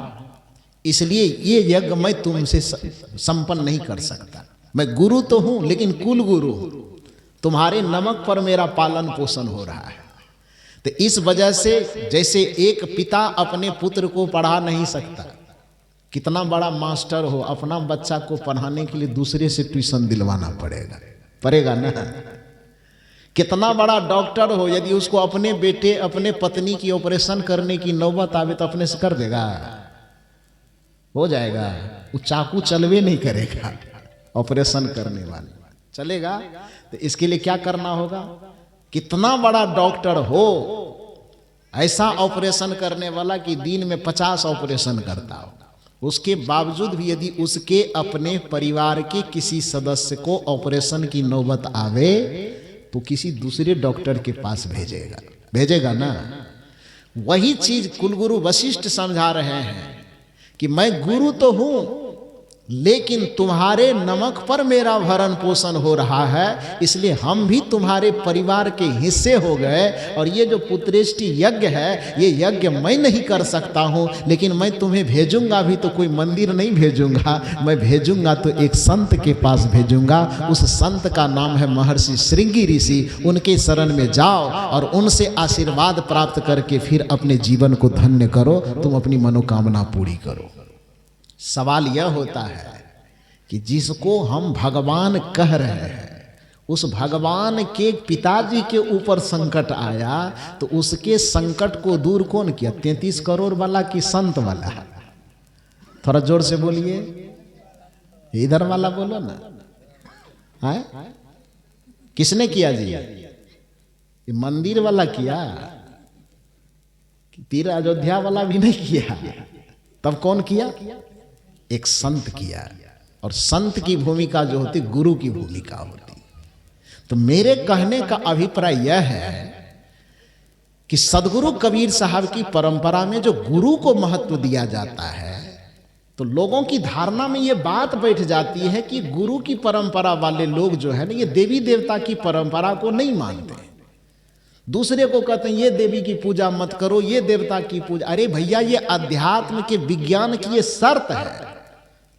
S1: इसलिए ये यज्ञ मैं तुमसे संपन्न नहीं कर सकता। मैं गुरु तो हूं, लेकिन कुल गुरु हूं। तुम्हारे नमक पर मेरा पालन पोषण हो रहा है। तो इस वजह से जैसे एक पिता अपने पुत्र को पढ़ा नहीं सकता, कितना बड़ा मास्टर हो, अपना बच्चा को पढ़ाने के लिए दूसरे से ट्यूशन दिलवाना पड़ेगा ना। कितना बड़ा डॉक्टर हो, यदि उसको अपने बेटे अपने पत्नी की ऑपरेशन करने की नौबत आवे तो अपने से कर देगा? हो जाएगा? वो चाकू चलवे नहीं करेगा, ऑपरेशन करने वाले चलेगा। तो इसके लिए क्या करना होगा? कितना बड़ा डॉक्टर हो, ऐसा ऑपरेशन करने वाला कि दिन में 50 ऑपरेशन करता हो, उसके बावजूद भी यदि उसके अपने परिवार के किसी सदस्य को ऑपरेशन की नौबत आवे तो किसी दूसरे डॉक्टर के पास भेजेगा ना। वही चीज कुलगुरु वशिष्ठ समझा रहे हैं कि मैं गुरु तो हूं, लेकिन तुम्हारे नमक पर मेरा भरण पोषण हो रहा है, इसलिए हम भी तुम्हारे परिवार के हिस्से हो गए। और ये जो पुत्रेष्टि यज्ञ है, ये यज्ञ मैं नहीं कर सकता हूं, लेकिन मैं तुम्हें भेजूंगा भी तो कोई मंदिर नहीं भेजूंगा, मैं भेजूंगा तो एक संत के पास भेजूंगा। उस संत का नाम है महर्षि श्रृंगी ऋषि। उनके शरण में जाओ और उनसे आशीर्वाद प्राप्त करके फिर अपने जीवन को धन्य करो, तुम अपनी मनोकामना पूरी करो। सवाल यह होता है कि जिसको हम भगवान कह रहे हैं, उस भगवान के पिताजी के ऊपर संकट आया, तो उसके संकट को दूर कौन किया? 33 करोड़ वाला कि संत वाला? थोड़ा जोर से बोलिए, इधर वाला बोलो ना। है? किसने किया जी? ये मंदिर वाला किया? तीर अयोध्या वाला भी नहीं किया। तब कौन किया? एक संत किया। और संत की भूमिका जो होती, गुरु की भूमिका होती। तो मेरे कहने का अभिप्राय यह है कि सदगुरु कबीर साहब की परंपरा में जो गुरु को महत्व दिया जाता है, तो लोगों की धारणा में ये बात बैठ जाती है कि गुरु की परंपरा वाले लोग जो है ना, ये देवी देवता की परंपरा को नहीं मानते। दूसरे को कहते हैं ये देवी की पूजा मत करो, ये देवता की पूजा। अरे भैया, ये अध्यात्म के विज्ञान की ये शर्त है।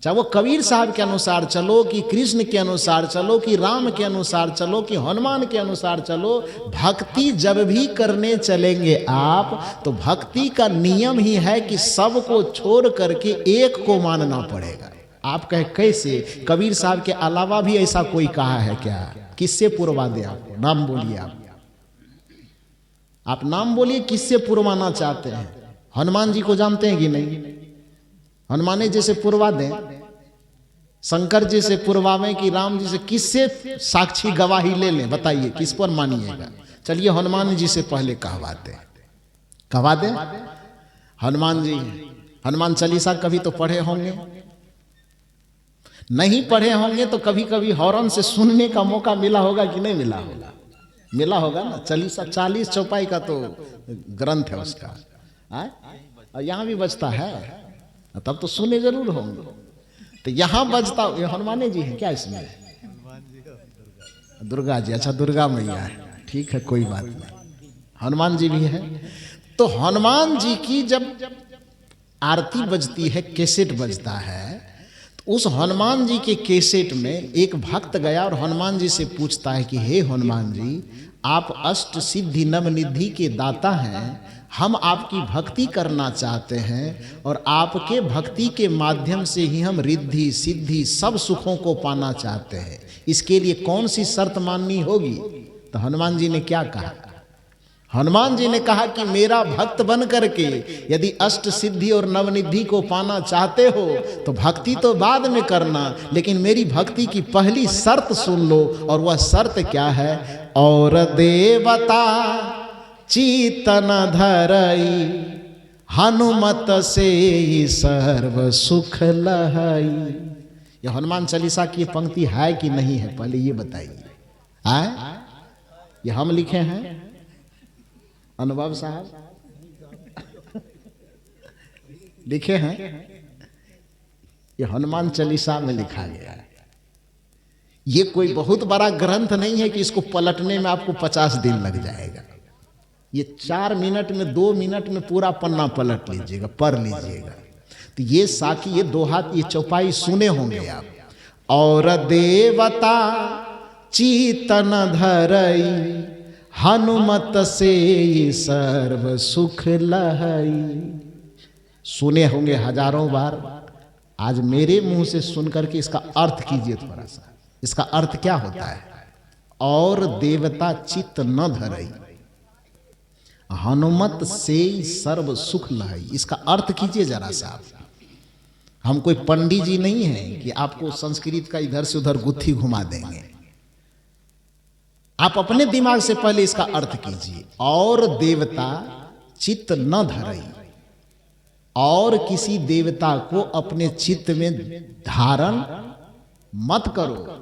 S1: चाहे वो कबीर साहब के अनुसार चलो, कि कृष्ण के अनुसार चलो, कि राम के अनुसार चलो, कि हनुमान के अनुसार चलो, भक्ति जब भी करने चलेंगे आप, तो भक्ति का नियम ही है कि सबको छोड़ करके एक को मानना पड़ेगा। आप कहे कैसे? कबीर साहब के अलावा भी ऐसा कोई कहा है क्या? किससे पुरवा दे? आपको नाम बोलिए। आप नाम बोलिए, किससे पुरवाना चाहते हैं? हनुमान जी को जानते हैं कि नहीं? हनुमान जी से पुरवा दें, शंकर जी से पुरवावें कि राम जी से? किससे साक्षी गवाही ले लें? बताइए किस पर मानिएगा? चलिए हनुमान जी से पहले कहवा दें। हनुमान जी, हनुमान चालीसा कभी तो पढ़े होंगे, नहीं पढ़े होंगे तो कभी कभी हॉर्न से सुनने का मौका मिला होगा कि नहीं मिला होगा? मिला होगा ना। चालीसा 40 चौपाई का तो ग्रंथ है उसका, और यहाँ भी बजता है, तब तो सुने जरूर होंगे। तो यहाँ बजता, हनुमान जी है क्या इसमें? दुर्गा जी, अच्छा दुर्गा मैया है, ठीक है, कोई बात नहीं, हनुमान जी भी है। तो हनुमान जी की जब आरती बजती है, कैसेट बजता है, तो उस हनुमान जी के कैसेट में एक भक्त गया और हनुमान जी से पूछता है कि हे हनुमान जी, आप अष्ट सिद्धि नवनिधि के दाता हैं, हम आपकी भक्ति करना चाहते हैं, और आपके भक्ति के माध्यम से ही हम रिद्धि सिद्धि सब सुखों को पाना चाहते हैं। इसके लिए कौन सी शर्त माननी होगी? तो हनुमान जी ने क्या कहा? हनुमान जी ने कहा कि मेरा भक्त बन करके यदि अष्ट सिद्धि और नवनिधि को पाना चाहते हो तो भक्ति तो बाद में करना, लेकिन मेरी भक्ति की पहली शर्त सुन लो। और वह शर्त क्या है? और देवता चीतन धरई, हनुमत से सर्व सुख लहई। ये हनुमान चालीसा की पंक्ति है कि नहीं है, पहले ये बताइए। है ये हम लिखे हैं अनुभव साहब लिखे हैं, ये हनुमान चालीसा में लिखा गया है। ये कोई बहुत बड़ा ग्रंथ नहीं है कि इसको पलटने में आपको 50 दिन लग जाएगा। ये 4 मिनट में 2 मिनट में पूरा पन्ना पलट लीजिएगा, पढ़ लीजिएगा। तो ये साखी, ये दोहात, ये चौपाई सुने होंगे आप। और देवता चीतन धरई, हनुमत से सर्व सुख लहई। सुने होंगे हजारों बार, आज मेरे मुंह से सुनकर के इसका अर्थ कीजिए थोड़ा सा। इसका अर्थ क्या होता है? और देवता चित्त न धरई, हनुमत से सर्व सुख लहई। इसका अर्थ कीजिए जरा सा। हम कोई पंडित जी नहीं हैं कि आपको संस्कृत का इधर से उधर गुत्थी घुमा देंगे। आप अपने दिमाग से पहले इसका अर्थ कीजिए। और देवता चित्त न धरई, और किसी देवता को अपने चित्त में धारण मत करो।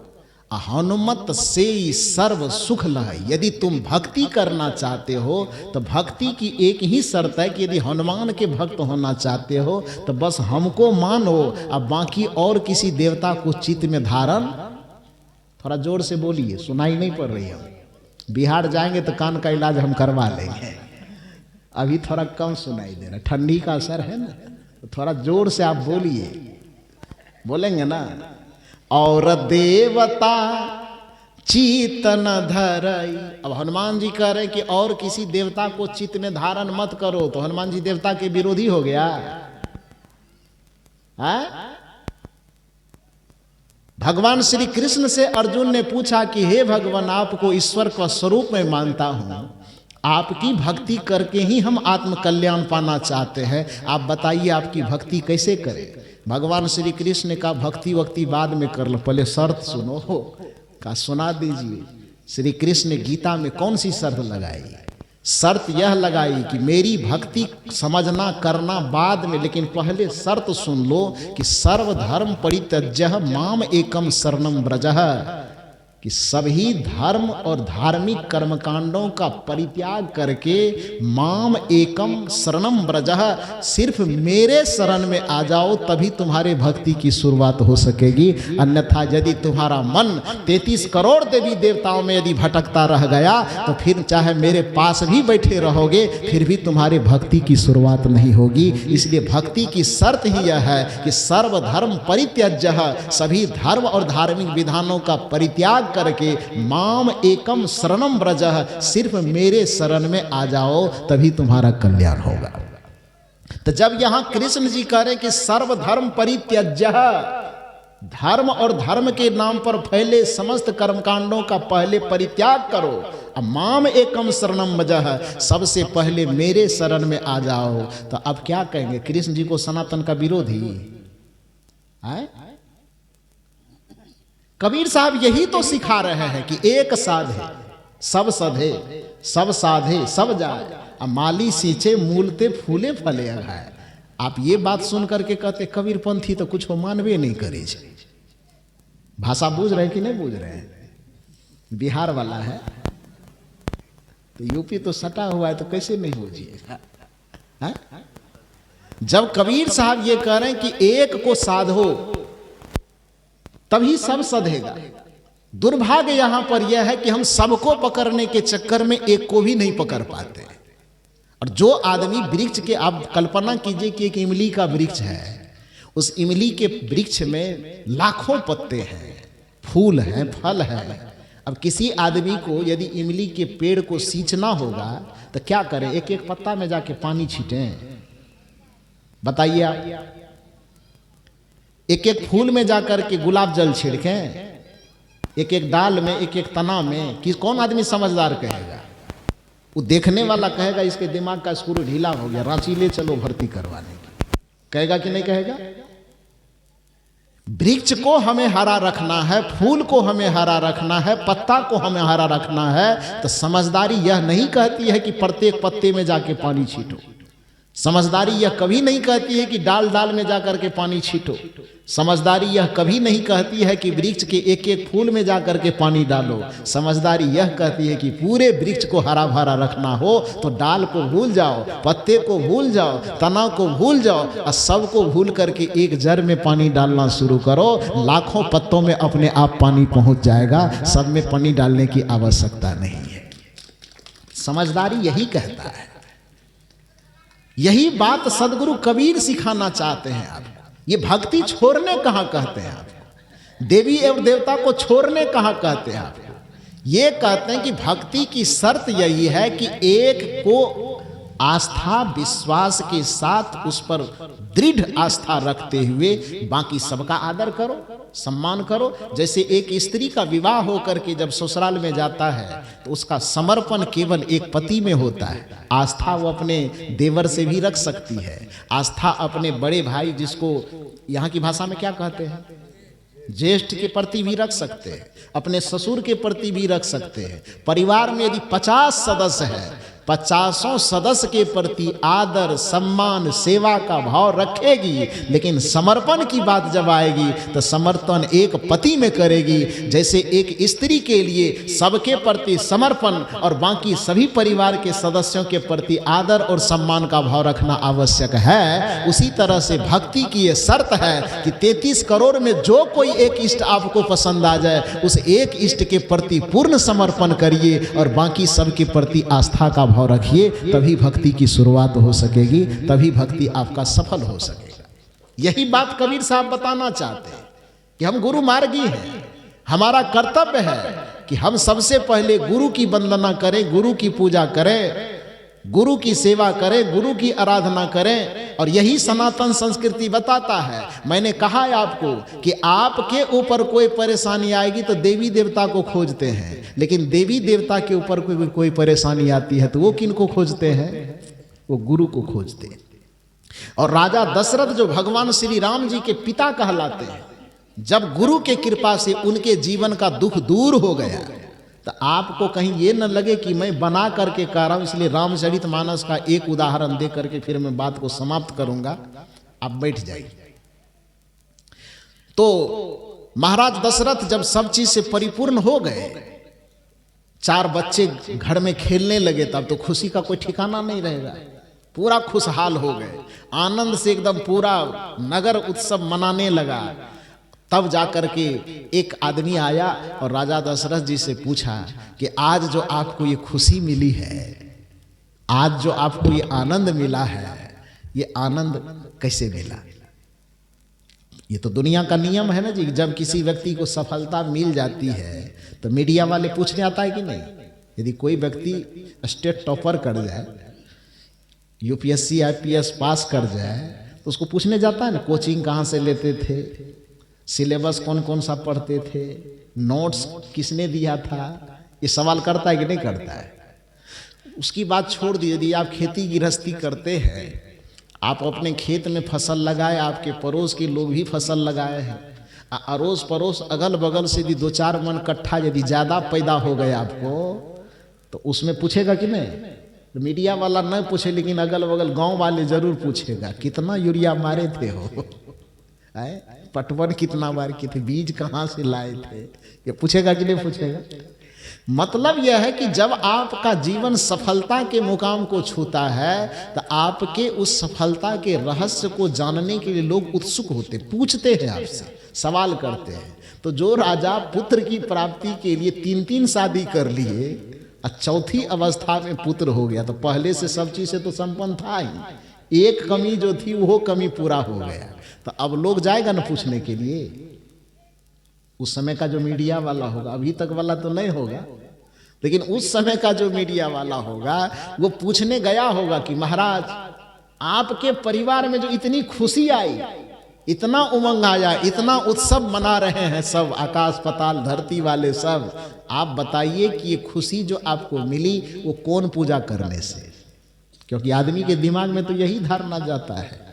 S1: हनुमत से सर्व सुख लहई। यदि तुम भक्ति करना चाहते हो तो भक्ति की एक ही शर्त है कि यदि हनुमान के भक्त होना चाहते हो तो बस हमको मानो, अब बाकी और किसी देवता को चित्त में धारण। थोड़ा जोर से बोलिए, सुनाई नहीं पड़ रही है। बिहार जाएंगे तो कान का इलाज हम करवा लेंगे, अभी थोड़ा कम सुनाई दे रहा, ठंडी का असर है ना। तो थोड़ा जोर से आप बोलिए, बोलेंगे ना। और देवता चित्त न धरई। अब हनुमान जी कह रहे कि और किसी देवता को चित्त में धारण मत करो, तो हनुमान जी देवता के विरोधी हो गया है? भगवान श्री कृष्ण से अर्जुन ने पूछा कि हे भगवान, आपको ईश्वर का स्वरूप में मानता हूं, आपकी भक्ति करके ही हम आत्म कल्याण पाना चाहते हैं, आप बताइए आपकी भक्ति कैसे करें? भगवान श्री कृष्ण ने कहा भक्ति वक्ति बाद में कर लो, पहले शर्त सुनो। का सुना दीजिए। श्री कृष्ण ने गीता में कौन सी शर्त लगाई? शर्त यह लगाई कि मेरी भक्ति समझना करना बाद में, लेकिन पहले शर्त सुन लो कि सर्वधर्म परित्यज्य माम एकम शरणम व्रजः, कि सभी धर्म और धार्मिक कर्मकांडों का परित्याग करके माम एकम शरणम व्रजः, सिर्फ मेरे शरण में आ जाओ, तभी तुम्हारे भक्ति की शुरुआत हो सकेगी। अन्यथा यदि तुम्हारा मन 33 करोड़ देवी देवताओं में यदि भटकता रह गया तो फिर चाहे मेरे पास भी बैठे रहोगे फिर भी तुम्हारे भक्ति की शुरुआत नहीं होगी। इसलिए भक्ति की शर्त ही यह है कि सर्वधर्म परित्यज्य, सभी धर्म और धार्मिक विधानों का परित्याग करके माम एकम शरणम व्रजः, सिर्फ मेरे शरण में आ जाओ तभी तुम्हारा कल्याण होगा। तो जब यहां कृष्ण जी कह रहे कि सर्वधर्म परित्यज्य, धर्म और धर्म के नाम पर फैले समस्त कर्मकांडों का पहले परित्याग करो, अब माम एकम शरणम व्रजः, सबसे पहले मेरे शरण में आ जाओ, तो अब क्या कहेंगे? कृष्ण जी को सनातन का विरोधी है? कबीर साहब यही तो सिखा रहे हैं कि एक साधे सब सधे, सब साधे सब जाए, माली सींचे मूलते फूले फले अघाए। आप ये बात सुन करके कहते कबीरपंथी तो कुछ मानवे नहीं करे। भाषा बूझ रहे कि नहीं बूझ रहे हैं? बिहार वाला है तो यूपी तो सटा हुआ है, तो कैसे नहीं बूझिएगा? जब कबीर साहब ये कह रहे हैं कि एक को साधो तभी सब सधेगा, दुर्भाग्य यहां पर यह है कि हम सबको पकड़ने के चक्कर में एक को भी नहीं पकड़ पाते। और जो आदमी वृक्ष के, आप कल्पना कीजिए कि एक इमली का वृक्ष है, उस इमली के वृक्ष में लाखों पत्ते हैं, फूल हैं, फल है। अब किसी आदमी को यदि इमली के पेड़ को सींचना होगा तो क्या करें? एक एक पत्ता में जाके पानी छींटें? बताइए आप। एक एक फूल में जाकर के गुलाब जल छिड़कें? एक एक डाल में, एक एक तना में? कि कौन आदमी समझदार कहेगा? वो देखने वाला कहेगा इसके दिमाग का स्क्रू ढीला हो गया, रांची ले चलो भर्ती करवाने की। कहेगा कि नहीं कहेगा? वृक्ष को हमें हरा रखना है, फूल को हमें हरा रखना है, पत्ता को हमें हरा रखना है, तो समझदारी यह नहीं कहती है कि प्रत्येक पत्ते में जाके पानी छींटो। समझदारी यह कभी नहीं कहती है कि डाल डाल में जाकर के पानी छींटो। समझदारी यह कभी नहीं कहती है कि वृक्ष के एक एक फूल में जाकर के पानी डालो। समझदारी यह कहती है कि पूरे वृक्ष को हरा भरा रखना हो तो डाल को भूल जाओ, पत्ते को भूल जाओ, तना को भूल जाओ और सबको भूल करके एक जड़ में पानी डालना शुरू करो। लाखों पत्तों में अपने आप पानी पहुंच जाएगा, सब में पानी डालने की आवश्यकता नहीं है। समझदारी यही कहता है। यही बात सदगुरु कबीर सिखाना चाहते हैं आपको। ये भक्ति छोड़ने कहाँ कहते हैं आपको, देवी एवं देवता को छोड़ने कहाँ कहते हैं आपको। ये कहते हैं कि भक्ति की शर्त यही है कि एक को आस्था विश्वास के साथ उस पर दृढ़ आस्था रखते हुए बाकी सबका आदर करो, सम्मान करो। जैसे एक स्त्री का विवाह होकर के जब ससुराल में जाता है तो उसका समर्पण केवल एक पति में होता है। आस्था वो अपने देवर से भी रख सकती है, आस्था अपने बड़े भाई, जिसको यहाँ की भाषा में क्या कहते हैं, ज्येष्ठ के प्रति भी रख सकते हैं, अपने ससुर के प्रति भी रख सकते हैं। परिवार में यदि 50 सदस्य है, 50 सदस्य के प्रति आदर सम्मान सेवा का भाव रखेगी, लेकिन समर्पण की बात जब आएगी तो समर्पण एक पति में करेगी। जैसे एक स्त्री के लिए सबके प्रति समर्पण और बाकी सभी परिवार के सदस्यों के प्रति आदर और सम्मान का भाव रखना आवश्यक है, उसी तरह से भक्ति की ये शर्त है कि 33 करोड़ में जो कोई एक इष्ट आपको पसंद आ जाए, उस एक इष्ट के प्रति पूर्ण समर्पण करिए और बाकी सबके प्रति आस्था का भाव रखिए। तभी भक्ति की शुरुआत हो सकेगी, तभी भक्ति आपका सफल हो सकेगा। यही बात कबीर साहब बताना चाहते हैं कि हम गुरु मार्गी हैं। हमारा कर्तव्य है कि हम सबसे पहले गुरु की वंदना करें, गुरु की पूजा करें, गुरु की सेवा करें, गुरु की आराधना करें। और यही सनातन संस्कृति बताता है। मैंने कहा है आपको कि आपके ऊपर कोई परेशानी आएगी तो देवी देवता को खोजते हैं, लेकिन देवी देवता के ऊपर कोई परेशानी आती है तो वो किन को खोजते हैं, वो गुरु को खोजते हैं। और राजा दशरथ जो भगवान श्री राम जी के पिता कहलाते हैं, जब गुरु के कृपा से उनके जीवन का दुख दूर हो गया, तो आपको कहीं ये न लगे कि मैं बना करके कह रहा हूं, इसलिए रामचरितमानस का एक उदाहरण दे करके फिर मैं बात को समाप्त करूंगा, आप बैठ जाइए। तो महाराज दशरथ जब सब चीज से परिपूर्ण हो गए, 4 बच्चे घर में खेलने लगे, तब तो खुशी का कोई ठिकाना नहीं रहेगा, पूरा खुशहाल हो गए, आनंद से एकदम पूरा नगर उत्सव मनाने लगा। तब जाकर के एक आदमी आया और राजा दशरथ जी से पूछा कि आज जो आपको ये खुशी मिली है, आज जो आपको ये आनंद मिला है, ये आनंद कैसे मिला। ये तो दुनिया का नियम है ना जी, जब किसी व्यक्ति को सफलता मिल जाती है तो मीडिया वाले पूछने आता है कि नहीं। यदि कोई व्यक्ति स्टेट टॉपर कर जाए, यूपीएससी आईपीएस पास कर जाए, तो उसको पूछने जाता है ना, कोचिंग कहाँ से लेते थे, सिलेबस कौन कौन सा पढ़ते थे, नोट्स किसने दिया था, ये सवाल करता है कि नहीं करता है। उसकी बात छोड़ दीजिए, यदि आप खेती गृहस्थी करते हैं, आप अपने खेत में फसल लगाए, आपके पड़ोस के लोग भी फसल लगाए हैं, अड़ोस पड़ोस अगल बगल से यदि 2-4 मन कट्ठा यदि ज़्यादा पैदा हो गए आपको, तो उसमें पूछेगा कि नहीं। मीडिया वाला नहीं पूछे, लेकिन अगल बगल गाँव वाले जरूर पूछेगा कितना यूरिया मारे थे हो, पटवन कितना बार किए थे, बीज कहाँ से लाए थे, ये पूछेगा कि नहीं पूछेगा। मतलब यह है कि जब आपका जीवन सफलता के मुकाम को छूता है तो आपके उस सफलता के रहस्य को जानने के लिए लोग उत्सुक होते, पूछते हैं आपसे, सवाल करते हैं। तो जो राजा पुत्र की प्राप्ति के लिए 3-3 शादी कर लिए और चौथी अवस्था में पुत्र हो गया, तो पहले से सब चीज से तो संपन्न था ही, एक कमी जो थी वो कमी पूरा हो गया, तो अब लोग जाएगा ना पूछने के लिए। उस समय का जो मीडिया वाला होगा, अभी तक वाला तो नहीं होगा, लेकिन उस समय का जो मीडिया वाला होगा वो पूछने गया होगा कि महाराज आपके परिवार में जो इतनी खुशी आई, इतना उमंग आया, इतना उत्सव मना रहे हैं सब, आकाश पाताल धरती वाले सब, आप बताइए कि ये खुशी जो आपको मिली वो कौन पूजा करने से। क्योंकि आदमी के दिमाग में तो यही धारणा जाता है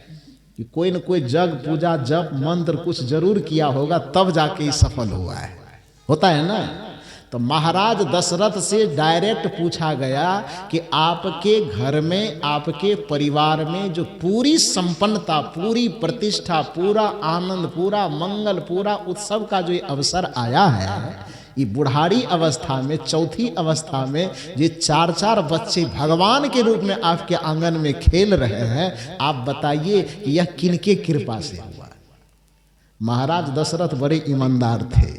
S1: कि कोई न कोई जग पूजा जप मंत्र कुछ जरूर किया होगा, तब जाके ये सफल हुआ है। होता है ना। तो महाराज दशरथ से डायरेक्ट पूछा गया कि आपके घर में, आपके परिवार में जो पूरी संपन्नता, पूरी प्रतिष्ठा, पूरा आनंद, पूरा मंगल, पूरा उत्सव का जो अवसर आया है, ये बुढ़ारी अवस्था में, चौथी अवस्था में, ये 4-4 बच्चे भगवान के रूप में आपके आंगन में खेल रहे हैं, आप बताइए कि यह किनके कृपा से हुआ। महाराज दशरथ बड़े ईमानदार थे,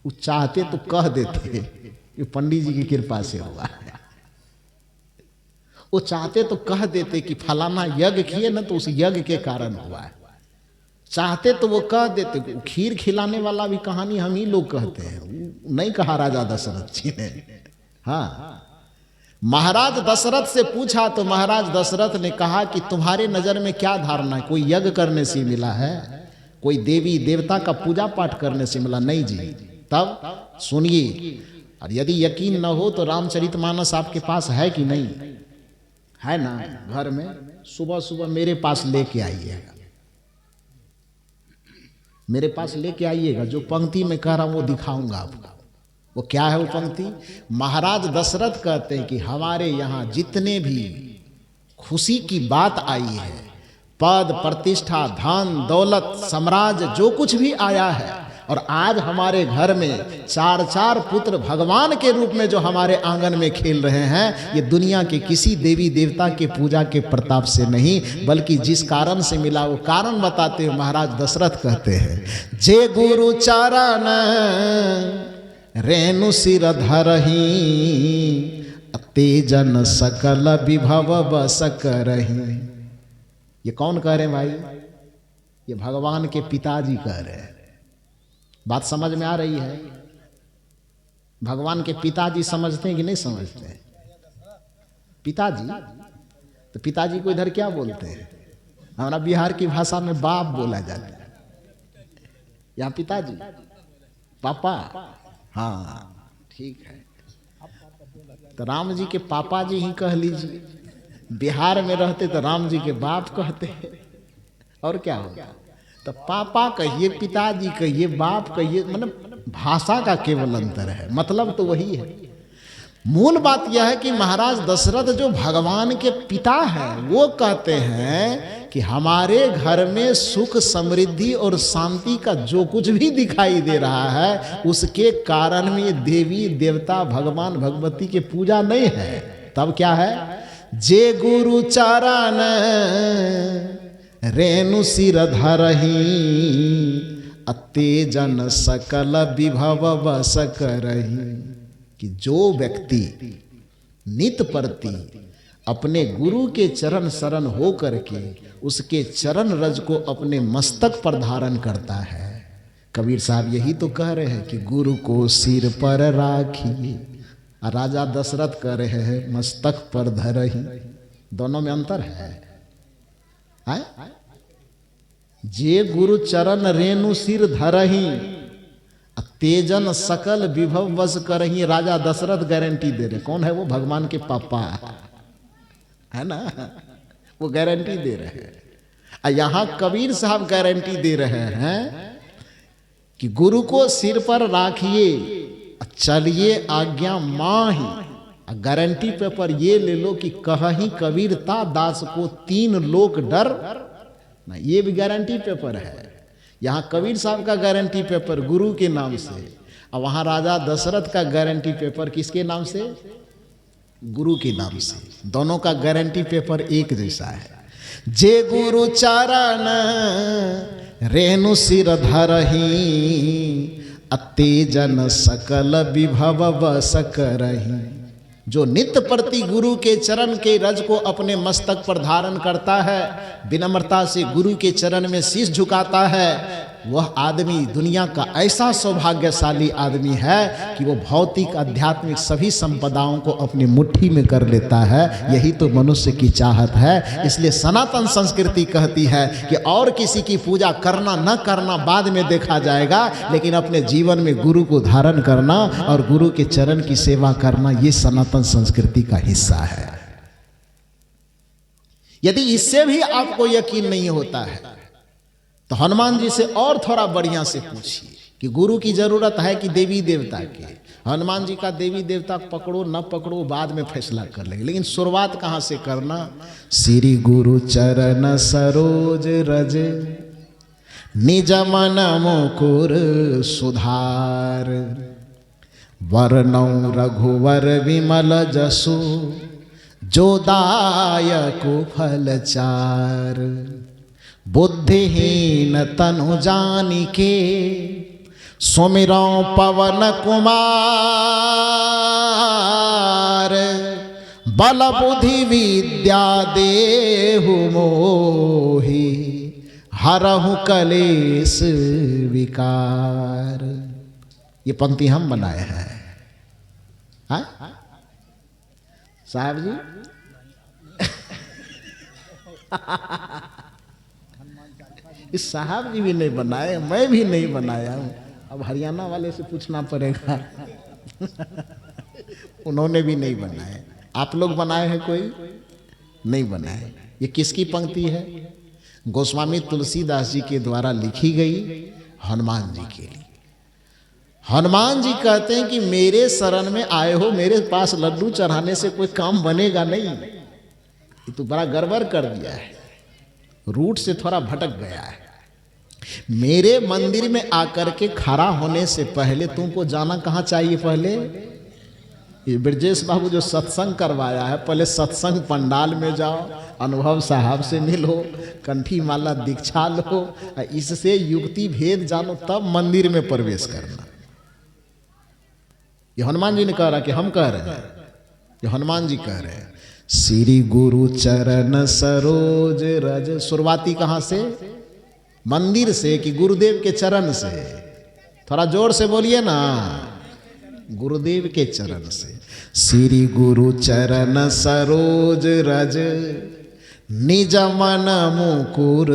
S1: वो चाहते तो कह देते कि पंडित जी की कृपा से हुआ है। वो चाहते तो कह देते कि फलाना यज्ञ किए ना तो उस यज्ञ के कारण हुआ है। चाहते तो वो कह देते। खीर खिलाने वाला भी कहानी हम ही लोग कहते हैं, नहीं कहा राजा दशरथ जी ने। हाँ, महाराज दशरथ से पूछा तो महाराज दशरथ ने कहा कि तुम्हारे नजर में क्या धारणा है, कोई यज्ञ करने से मिला है, कोई देवी देवता का पूजा पाठ करने से मिला? नहीं जी। तब सुनिए, और यदि यकीन न हो तो रामचरितमानस आपके पास है कि नहीं है? ना, घर में सुबह सुबह मेरे पास लेके आइएगा, मेरे पास लेके आइएगा। जो पंक्ति में कह रहा हूं वो दिखाऊंगा आपको। वो क्या है वो पंक्ति? महाराज दशरथ कहते हैं कि हमारे यहाँ जितने भी खुशी की बात आई है, पद प्रतिष्ठा धन दौलत साम्राज्य जो कुछ भी आया है, और आज हमारे घर में 4-4 पुत्र भगवान के रूप में जो हमारे आंगन में खेल रहे हैं, ये दुनिया के किसी देवी देवता के पूजा के प्रताप से नहीं, बल्कि जिस कारण से मिला वो कारण बताते हुए महाराज दशरथ कहते हैं, जे गुरु चारण रेणु सिर धरही, तेजन सकल विभव बस करही। ये कौन कह रहे हैं भाई? ये भगवान के पिताजी कह रहे हैं। बात समझ में आ रही है? भगवान के पिताजी समझते हैं कि नहीं समझते हैं? पिताजी, तो पिताजी को इधर क्या बोलते हैं? हमारा बिहार की भाषा में बाप बोला जाता है, यहाँ पिताजी पापा। हाँ ठीक है, तो राम जी के पापा जी ही कह लीजिए। बिहार में रहते तो राम जी के बाप कहते हैं, और क्या होगा? तो पापा कहिए, पिताजी कहिए, बाप कहिए, मतलब भाषा का केवल अंतर है, मतलब तो वही है। मूल बात यह है कि महाराज दशरथ जो भगवान के पिता हैं, वो कहते हैं कि हमारे घर में सुख समृद्धि और शांति का जो कुछ भी दिखाई दे रहा है, उसके कारण में देवी देवता भगवान भगवती के पूजा नहीं है। तब क्या है? जे गुरु चारण रेणु सिर धरही, तेजन सकल विभव बस करही। कि जो व्यक्ति नित प्रति अपने गुरु के चरण शरण हो करके उसके चरण रज को अपने मस्तक पर धारण करता है, कबीर साहब यही तो कह रहे हैं कि गुरु को सिर पर राखिए, राजा दशरथ कह रहे हैं मस्तक पर धरही। दोनों में अंतर है। जे गुरु चरण रेणु सिर धरही, तेजन सकल विभव वश करही। राजा दशरथ गारंटी दे रहे। कौन है वो? भगवान के पापा है ना, वो गारंटी दे रहे हैं। यहां कबीर साहब गारंटी दे रहे हैं कि गुरु को सिर पर राखिए, चलिए आज्ञा माही। गारंटी पेपर ये ले लो कि कहीं कबीरता दास को 3 लोक डर ना, ये भी गारंटी पेपर है। यहाँ कबीर साहब का गारंटी पेपर गुरु के नाम से, और वहाँ राजा दशरथ का गारंटी पेपर किसके नाम से? गुरु के नाम से। दोनों का गारंटी पेपर एक जैसा है। जे गुरु चारण रेणु सिर धरही, तेजन सकल विभव बस करही। जो नित्य प्रति गुरु के चरण के रज को अपने मस्तक पर धारण करता है, विनम्रता से गुरु के चरण में शीश झुकाता है, वह आदमी दुनिया का ऐसा सौभाग्यशाली आदमी है कि वो भौतिक आध्यात्मिक सभी संपदाओं को अपनी मुट्ठी में कर लेता है। यही तो मनुष्य की चाहत है। इसलिए सनातन संस्कृति कहती है कि और किसी की पूजा करना न करना बाद में देखा जाएगा, लेकिन अपने जीवन में गुरु को धारण करना और गुरु के चरण की सेवा करना, ये सनातन संस्कृति का हिस्सा है। यदि इससे भी आपको यकीन नहीं होता है तो हनुमान जी से और थोड़ा बढ़िया से पूछिए कि गुरु की जरूरत है कि देवी देवता की। हनुमान जी का देवी देवता पकड़ो न पकड़ो बाद में फैसला कर लेंगे, लेकिन शुरुआत कहां से करना? श्री गुरु चरण सरोज रज निज मन मुकुर सुधार, वरनौ रघुवर विमल जसु जो दायक फल चार, बुद्धिहीन तनु जानिके सुमिरौ पवन कुमार, बल बुद्धि विद्या देहु मोहि, हरहु कलेश विकार। ये पंक्ति हम बनाए हैं। हाँ साहब जी इस साहब जी भी नहीं बनाए, मैं भी नहीं बनाया हूं। अब हरियाणा वाले से पूछना पड़ेगा उन्होंने भी नहीं बनाए। आप लोग बनाए हैं? कोई नहीं बनाए। ये किसकी पंक्ति है? गोस्वामी तुलसीदास जी के द्वारा लिखी गई हनुमान जी के लिए। हनुमान जी कहते हैं कि मेरे शरण में आए हो, मेरे पास लड्डू चढ़ाने से कोई काम बनेगा नहीं। ये तो बड़ा गड़बड़ कर दिया है, रूट से थोड़ा भटक गया है। मेरे मंदिर में आकर के खड़ा होने से पहले तुमको जाना कहाँ चाहिए? पहले ये ब्रजेश बाबू जो सत्संग करवाया है, पहले सत्संग पंडाल में जाओ, अनुभव साहब से मिलो, कंठी माला दीक्षा लो, इससे युक्ति भेद जानो, तब मंदिर में प्रवेश करना। ये हनुमान जी ने कह रहा कि हम कह रहे हैं, ये हनुमान जी कह रहे हैं। श्री गुरु चरण सरोज रज, शुरुआती कहां से? मंदिर से कि गुरुदेव के चरण से? थोड़ा जोर से बोलिए ना, गुरुदेव के चरण से। श्री गुरु चरण सरोज रज निज मन मुकुर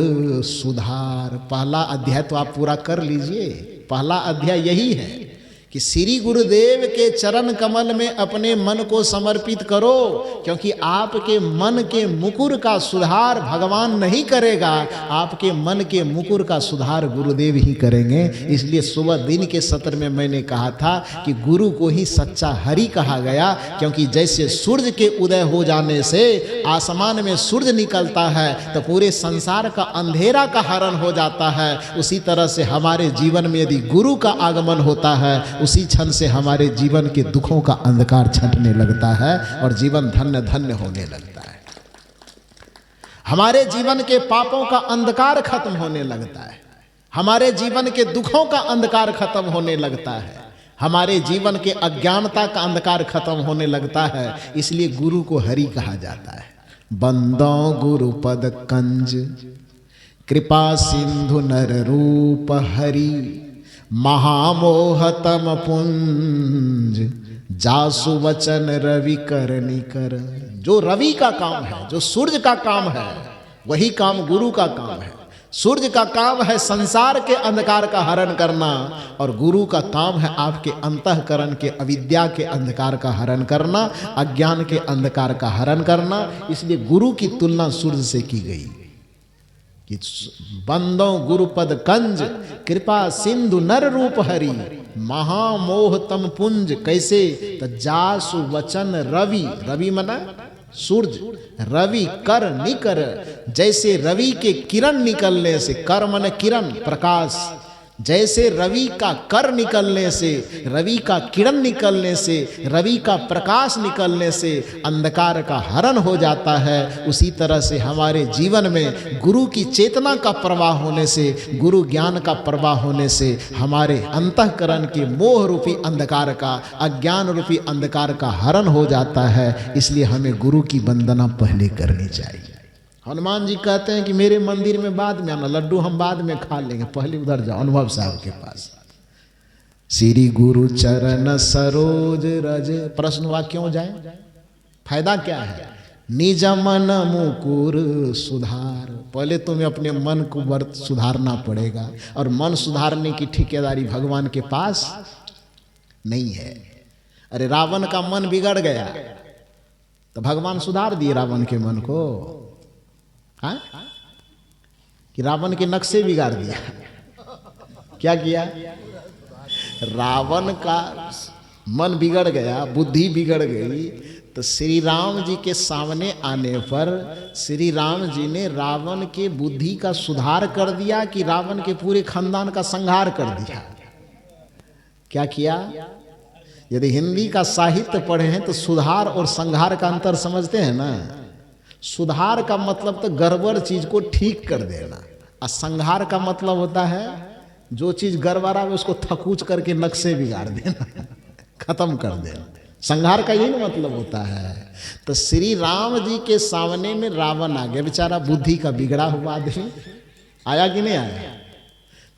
S1: सुधार। पहला अध्याय तो आप पूरा कर लीजिए। पहला अध्याय यही है कि श्री गुरुदेव के चरण कमल में अपने मन को समर्पित करो, क्योंकि आपके मन के मुकुर का सुधार भगवान नहीं करेगा, आपके मन के मुकुर का सुधार गुरुदेव ही करेंगे। इसलिए सुबह दिन के सत्र में मैंने कहा था कि गुरु को ही सच्चा हरि कहा गया, क्योंकि जैसे सूर्य के उदय हो जाने से आसमान में सूर्य निकलता है तो पूरे संसार का अंधेरा का हरण हो जाता है, उसी तरह से हमारे जीवन में यदि गुरु का आगमन होता है, उसी क्षण से हमारे जीवन के दुखों का अंधकार छंटने लगता है और जीवन धन्य धन्य होने लगता है। हमारे जीवन के पापों का अंधकार खत्म होने लगता है, हमारे जीवन के दुखों का अंधकार खत्म होने लगता है, हमारे जीवन के अज्ञानता का अंधकार खत्म होने लगता है। इसलिए गुरु को हरि कहा जाता है। बंदो गुरु पद कंज कृपा सिंधु नर रूप हरि, महामोहतम पुंज जासु वचन रवि कर निकर। जो रवि का काम है, जो सूर्य का काम है, वही काम गुरु का काम है। सूर्य का काम है संसार के अंधकार का हरण करना, और गुरु का काम है आपके अंतःकरण के अविद्या के अंधकार का हरण करना, अज्ञान के अंधकार का हरण करना। इसलिए गुरु की तुलना सूर्य से की गई कि बंदो गुरुपद कंज कृपा सिंधु नर रूप हरि, महामोहतम पुंज। कैसे? तो जासु वचन रवि, रवि मना सूर्य, रवि कर निकर। जैसे रवि के किरण निकलने से, कर मन किरण प्रकाश, जैसे रवि का कर निकलने से, रवि का किरण निकलने से, रवि का प्रकाश निकलने से अंधकार का हरण हो जाता है, उसी तरह से हमारे जीवन में गुरु की चेतना का प्रवाह होने से, गुरु ज्ञान का प्रवाह होने से हमारे अंतःकरण के मोह रूपी अंधकार का, अज्ञान रूपी अंधकार का हरण हो जाता है। इसलिए हमें गुरु की वंदना पहले करनी चाहिए। हनुमान जी कहते हैं कि मेरे मंदिर में बाद में आना, लड्डू हम बाद में खा लेंगे, पहले उधर जाओ अनुभव साहब के पास। श्री गुरु चरण सरोज रज। प्रश्न हुआ क्यों जाए? फायदा क्या है? निज मन मुकुर सुधार। पहले तुम्हें अपने मन को सुधारना पड़ेगा, और मन सुधारने की ठेकेदारी भगवान के पास नहीं है। अरे रावण का मन बिगड़ गया तो भगवान सुधार दिए रावण के मन को? हाँ? कि रावण के नक्शे बिगाड़ दिया। क्या किया? रावण का मन बिगड़ गया, बुद्धि बिगड़ गई, तो श्री राम जी के सामने आने पर श्री राम जी ने रावण के बुद्धि का सुधार कर दिया कि रावण के पूरे खानदान का संहार कर दिया। क्या किया? यदि हिंदी का साहित्य पढ़े हैं तो सुधार और संहार का अंतर समझते हैं ना। सुधार का मतलब तो गड़बड़ चीज को ठीक कर देना, और संहार का मतलब होता है जो चीज गड़बड़ा है उसको थकूच करके नक्शे बिगाड़ देना, खत्म कर देना। संहार का यही मतलब होता है। तो श्री राम जी के सामने में रावण आ गया, बेचारा बुद्धि का बिगड़ा हुआ आदमी। आया कि नहीं आया?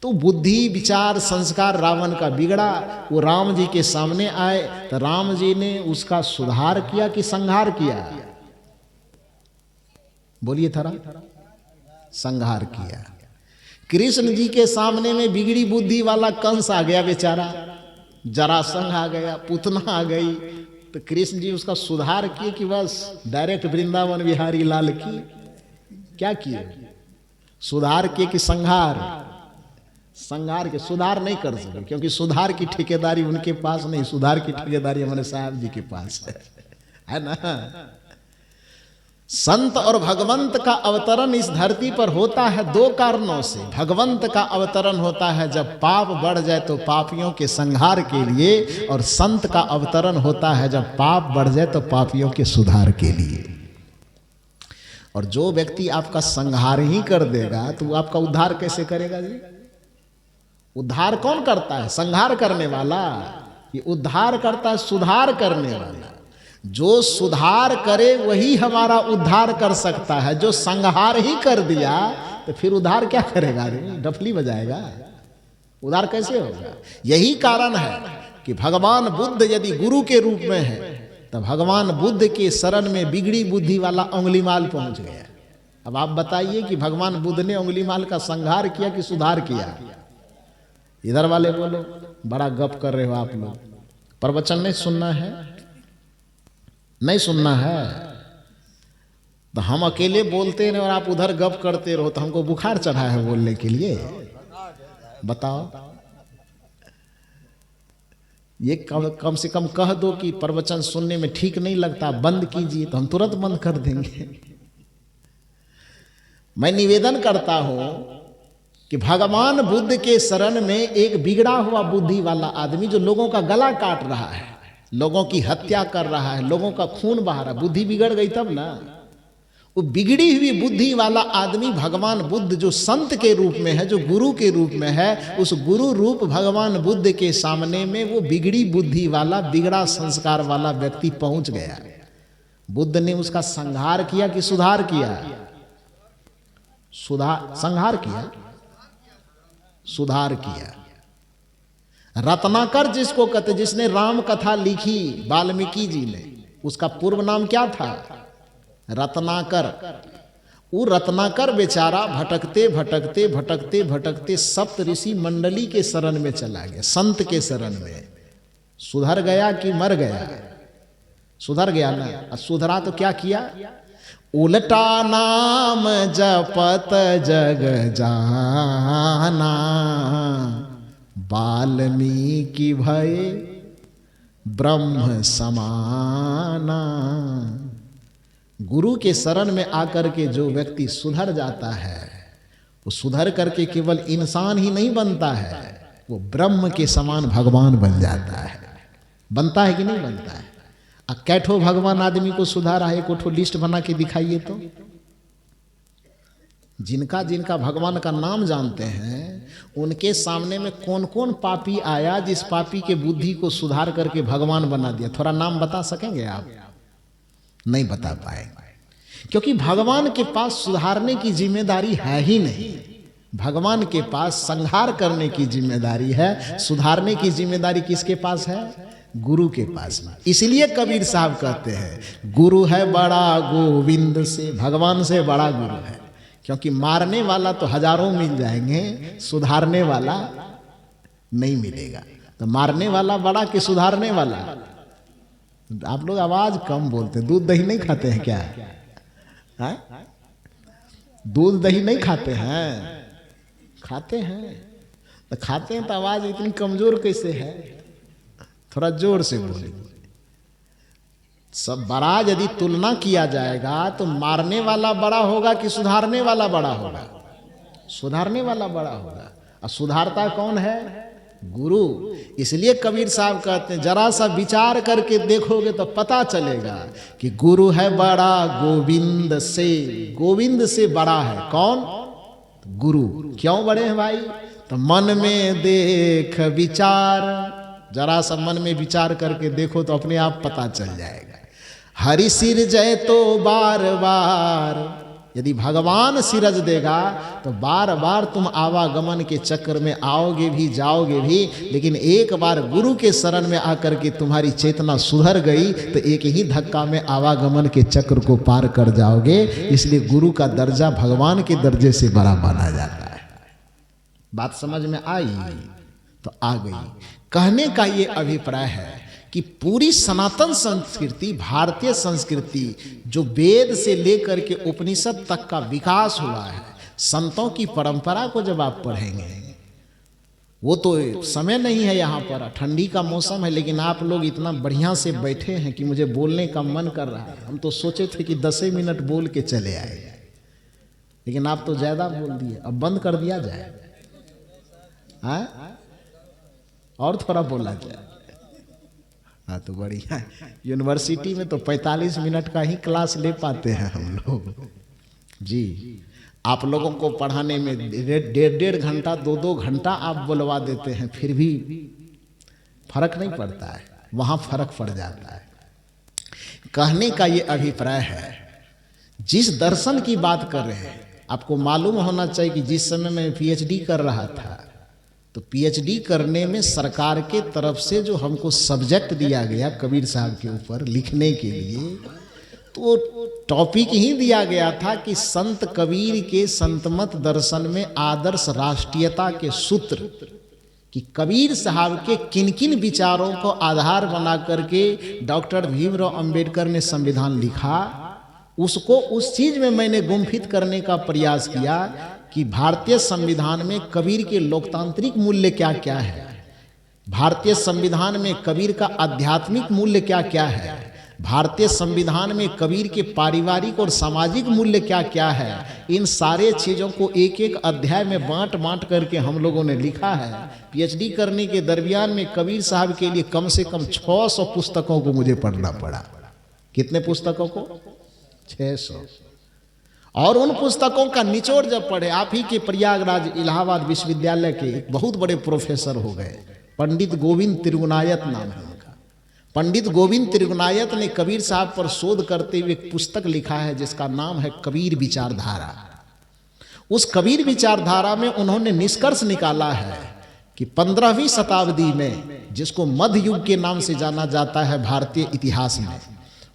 S1: तो बुद्धि विचार संस्कार रावण का बिगड़ा, वो राम जी के सामने आए तो राम जी ने उसका सुधार किया कि संहार किया? बोलिए थोड़ा। संहार किया। कृष्ण जी के सामने में बिगड़ी बुद्धि वाला कंस आ गया, बेचारा जरासंध आ गया, पूतना आ गई, तो कृष्ण जी उसका सुधार किए कि बस डायरेक्ट वृंदावन बिहारी लाल की। क्या किए? सुधार किए कि संहार? संहार के सुधार नहीं कर सके, क्योंकि सुधार की ठेकेदारी उनके पास नहीं, सुधार की ठेकेदारी हमारे साहब जी के पास है ना। संत और भगवंत का अवतरण इस धरती पर होता है दो कारणों से। भगवंत का अवतरण होता है जब पाप बढ़ जाए तो पापियों के संहार के लिए, और संत का अवतरण होता है जब पाप बढ़ जाए तो पापियों के सुधार के लिए। और जो व्यक्ति आपका संहार ही कर देगा तो वो आपका उद्धार कैसे करेगा जी? उद्धार कौन करता है? संहार करने वाला। ये उद्धार करता है सुधार करने वाला। जो सुधार करे वही हमारा उद्धार कर सकता है। जो संहार ही कर दिया तो फिर उद्धार क्या करेगा? डफली बजाएगा, उद्धार कैसे होगा? यही कारण है कि भगवान बुद्ध यदि गुरु के रूप में है तो भगवान बुद्ध के शरण में बिगड़ी बुद्धि वाला उंगलीमाल पहुंच गया। अब आप बताइए कि भगवान बुद्ध ने उंगलीमाल का संहार किया कि सुधार किया? इधर वाले बोलो, बड़ा गप कर रहे हो आप लोग। प्रवचन नहीं सुनना है? नहीं सुनना है तो हम अकेले बोलते रहे और आप उधर गप करते रहो, तो हमको बुखार चढ़ा है बोलने के लिए? बताओ। ये कम से कम कह दो कि प्रवचन सुनने में ठीक नहीं लगता, बंद कीजिए, तो हम तुरंत बंद कर देंगे। मैं निवेदन करता हूं कि भगवान बुद्ध के शरण में एक बिगड़ा हुआ बुद्धि वाला आदमी जो लोगों का गला काट रहा है, लोगों की हत्या कर रहा है, लोगों का खून बहा रहा है, बुद्धि बिगड़ गई तब ना। वो बिगड़ी हुई बुद्धि वाला आदमी भगवान बुद्ध जो संत के रूप में है, जो गुरु के रूप में है, उस गुरु रूप भगवान बुद्ध के सामने में वो बिगड़ी बुद्धि वाला, बिगड़ा संस्कार वाला व्यक्ति पहुंच गया। बुद्ध ने उसका संहार किया कि सुधार किया? संहार किया, सुधार किया। रत्नाकर जिसको कहते, जिसने राम कथा लिखी वाल्मीकि जी ने, उसका पूर्व नाम क्या था? रत्नाकर। वो रत्नाकर बेचारा भटकते भटकते भटकते भटकते सप्त ऋषि मंडली के शरण में चला गया, संत के शरण में। सुधर गया कि मर गया? सुधर गया ना। सुधरा तो क्या किया? उल्टा नाम जपत जग जाना, वाल्मीकि भय ब्रह्म समाना। गुरु के शरण में आकर के जो व्यक्ति सुधर जाता है, वो सुधर करके केवल इंसान ही नहीं बनता है, वो ब्रह्म के समान भगवान बन जाता है। बनता है कि नहीं बनता है? कैठो भगवान आदमी को सुधारा है? एक लिस्ट बना के दिखाइए तो। जिनका जिनका भगवान का नाम जानते हैं उनके सामने में कौन कौन पापी आया जिस पापी के बुद्धि को सुधार करके भगवान बना दिया? थोड़ा नाम बता सकेंगे आप? नहीं बता पाएंगे, क्योंकि भगवान के पास सुधारने की जिम्मेदारी है ही नहीं। भगवान के पास संहार करने की जिम्मेदारी है, सुधारने की जिम्मेदारी किसके पास है? गुरु के पास में। इसलिए कबीर साहब कहते हैं गुरु है बड़ा गोविंद से, भगवान से बड़ा गुरु है। क्योंकि मारने वाला तो हजारों मिल जाएंगे, सुधारने वाला नहीं मिलेगा। तो मारने वाला बड़ा कि सुधारने वाला? आप लोग आवाज कम बोलते, दूध दही नहीं खाते हैं क्या? दूध दही नहीं खाते हैं? खाते हैं। तो खाते हैं तो आवाज इतनी कमजोर कैसे है? थोड़ा जोर से बोले। सब बड़ा यदि तुलना किया जाएगा तो मारने वाला बड़ा होगा कि सुधारने वाला बड़ा होगा? सुधारने वाला बड़ा होगा। और सुधारता कौन है? गुरु। इसलिए कबीर साहब कहते हैं जरा सा विचार करके देखोगे तो पता चलेगा कि गुरु है बड़ा गोविंद से। गोविंद से बड़ा है कौन? गुरु। क्यों बड़े हैं भाई? तो मन में देख विचार, जरा सा मन में विचार करके देखो तो अपने आप पता चल जाएगा। हरि सिर जय तो बार बार, यदि भगवान सिरज देगा तो बार बार तुम आवागमन के चक्र में आओगे भी जाओगे भी, लेकिन एक बार गुरु के शरण में आकर के तुम्हारी चेतना सुधर गई तो एक ही धक्का में आवागमन के चक्र को पार कर जाओगे। इसलिए गुरु का दर्जा भगवान के दर्जे से बड़ा माना जाता है। बात समझ में आई? तो आ गई। कहने का ये अभिप्राय है कि पूरी सनातन संस्कृति, भारतीय संस्कृति, जो वेद से लेकर के उपनिषद तक का विकास हुआ है, संतों की परंपरा को जब आप पढ़ेंगे, वो तो समय नहीं है यहाँ पर, ठंडी का मौसम है, लेकिन आप लोग इतना बढ़िया से बैठे हैं कि मुझे बोलने का मन कर रहा है। हम तो सोचे थे कि 10 मिनट बोल के चले आए, लेकिन आप तो ज्यादा बोल दिए। अब बंद कर दिया जाए? हाँ, और थोड़ा बोला जाए। हाँ तो बढ़िया। यूनिवर्सिटी में तो 45 मिनट का ही क्लास ले पाते हैं हम लोग जी। आप लोगों को पढ़ाने में 1.5 घंटा 2 घंटा आप बुलवा देते हैं, फिर भी फर्क नहीं पड़ता है। वहां फर्क पड़ जाता है। कहने का ये अभिप्राय है, जिस दर्शन की बात कर रहे हैं, आपको मालूम होना चाहिए कि जिस समय मैं PhD कर रहा था तो PhD करने में सरकार के तरफ से जो हमको सब्जेक्ट दिया गया कबीर साहब के ऊपर लिखने के लिए, तो टॉपिक ही दिया गया था कि संत कबीर के संतमत दर्शन में आदर्श राष्ट्रीयता के सूत्र, कि कबीर साहब के किन किन विचारों को आधार बना करके डॉक्टर भीमराव अंबेडकर ने संविधान लिखा, उसको उस चीज में मैंने गुम्फित करने का प्रयास किया कि भारतीय संविधान में कबीर के लोकतांत्रिक मूल्य क्या क्या है, भारतीय संविधान में कबीर का आध्यात्मिक मूल्य क्या क्या है, भारतीय संविधान में कबीर के पारिवारिक और सामाजिक मूल्य क्या क्या है। इन सारे चीज़ों को एक एक अध्याय में बांट बांट करके हम लोगों ने लिखा है। PhD करने के दरमियान में कबीर साहब के लिए कम से कम 600 पुस्तकों को मुझे पढ़ना पड़ा। कितने पुस्तकों को? 600। और उन पुस्तकों का निचोड़ जब पढ़े, आप ही के प्रयागराज इलाहाबाद विश्वविद्यालय के एक बहुत बड़े प्रोफेसर हो गए, पंडित गोविंद त्रिगुणायत नाम है उनका। पंडित गोविंद त्रिगुणायत ने कबीर साहब पर शोध करते हुए एक पुस्तक लिखा है जिसका नाम है कबीर विचारधारा। उस कबीर विचारधारा में उन्होंने निष्कर्ष निकाला है कि 15वीं शताब्दी में, जिसको मध्य युग के नाम से जाना जाता है भारतीय इतिहास में,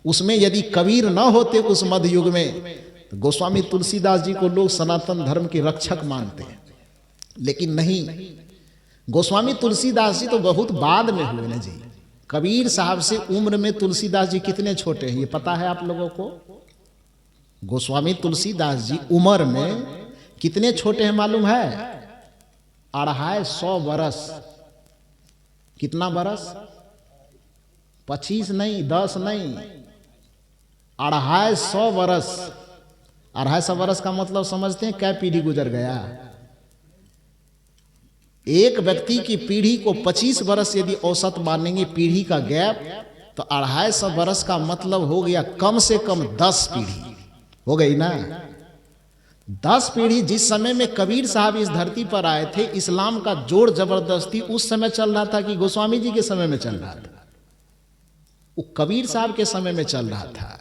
S1: उसमें यदि कबीर न होते उस मध्य युग में, तो गोस्वामी तुलसीदास जी को लोग सनातन धर्म के रक्षक मानते हैं। लेकिन नहीं, गोस्वामी तुलसीदास जी तो बहुत बाद में हुए ना जी। कबीर साहब से उम्र में तुलसीदास जी कितने छोटे हैं ये पता है आप लोगों को? गोस्वामी तुलसीदास जी उम्र में कितने छोटे हैं मालूम है? 250 बरस। कितना बरस? 25 नहीं, 10 नहीं, 250 बरस। 250 बरस का मतलब समझते हैं क्या पीढ़ी गुजर गया? एक व्यक्ति की पीढ़ी को 25 बरस यदि औसत मानेंगे पीढ़ी का गैप, तो 250 बरस का मतलब हो गया कम से कम 10 पीढ़ी हो गई ना। 10 पीढ़ी। जिस समय में कबीर साहब इस धरती पर आए थे, इस्लाम का जोर जबरदस्ती उस समय चल रहा था कि गोस्वामी जी के समय में चल रहा था? वो कबीर साहब के समय में चल रहा था।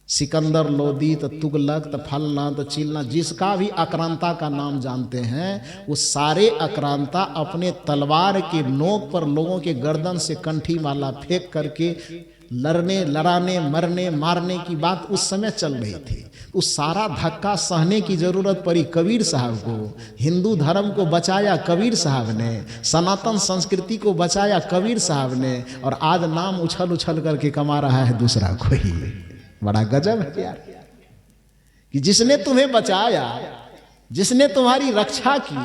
S1: सिकंदर लोदी, तो तुगलक, तो फलना, तो चिलना, जिसका भी आक्रांता का नाम जानते हैं, वो सारे आक्रांता अपने तलवार के नोक पर लोगों के गर्दन से कंठी माला फेंक करके लड़ने, लड़ाने, मरने, मारने की बात उस समय चल रही थी। उस सारा धक्का सहने की जरूरत पड़ी कबीर साहब को। हिंदू धर्म को बचाया कबीर साहब ने, सनातन संस्कृति को बचाया कबीर साहब ने, और आज नाम उछल उछल करके कमा रहा है दूसरा कोई। बड़ा गजब है यार। कि जिसने तुम्हें बचाया, जिसने तुम्हारी रक्षा की,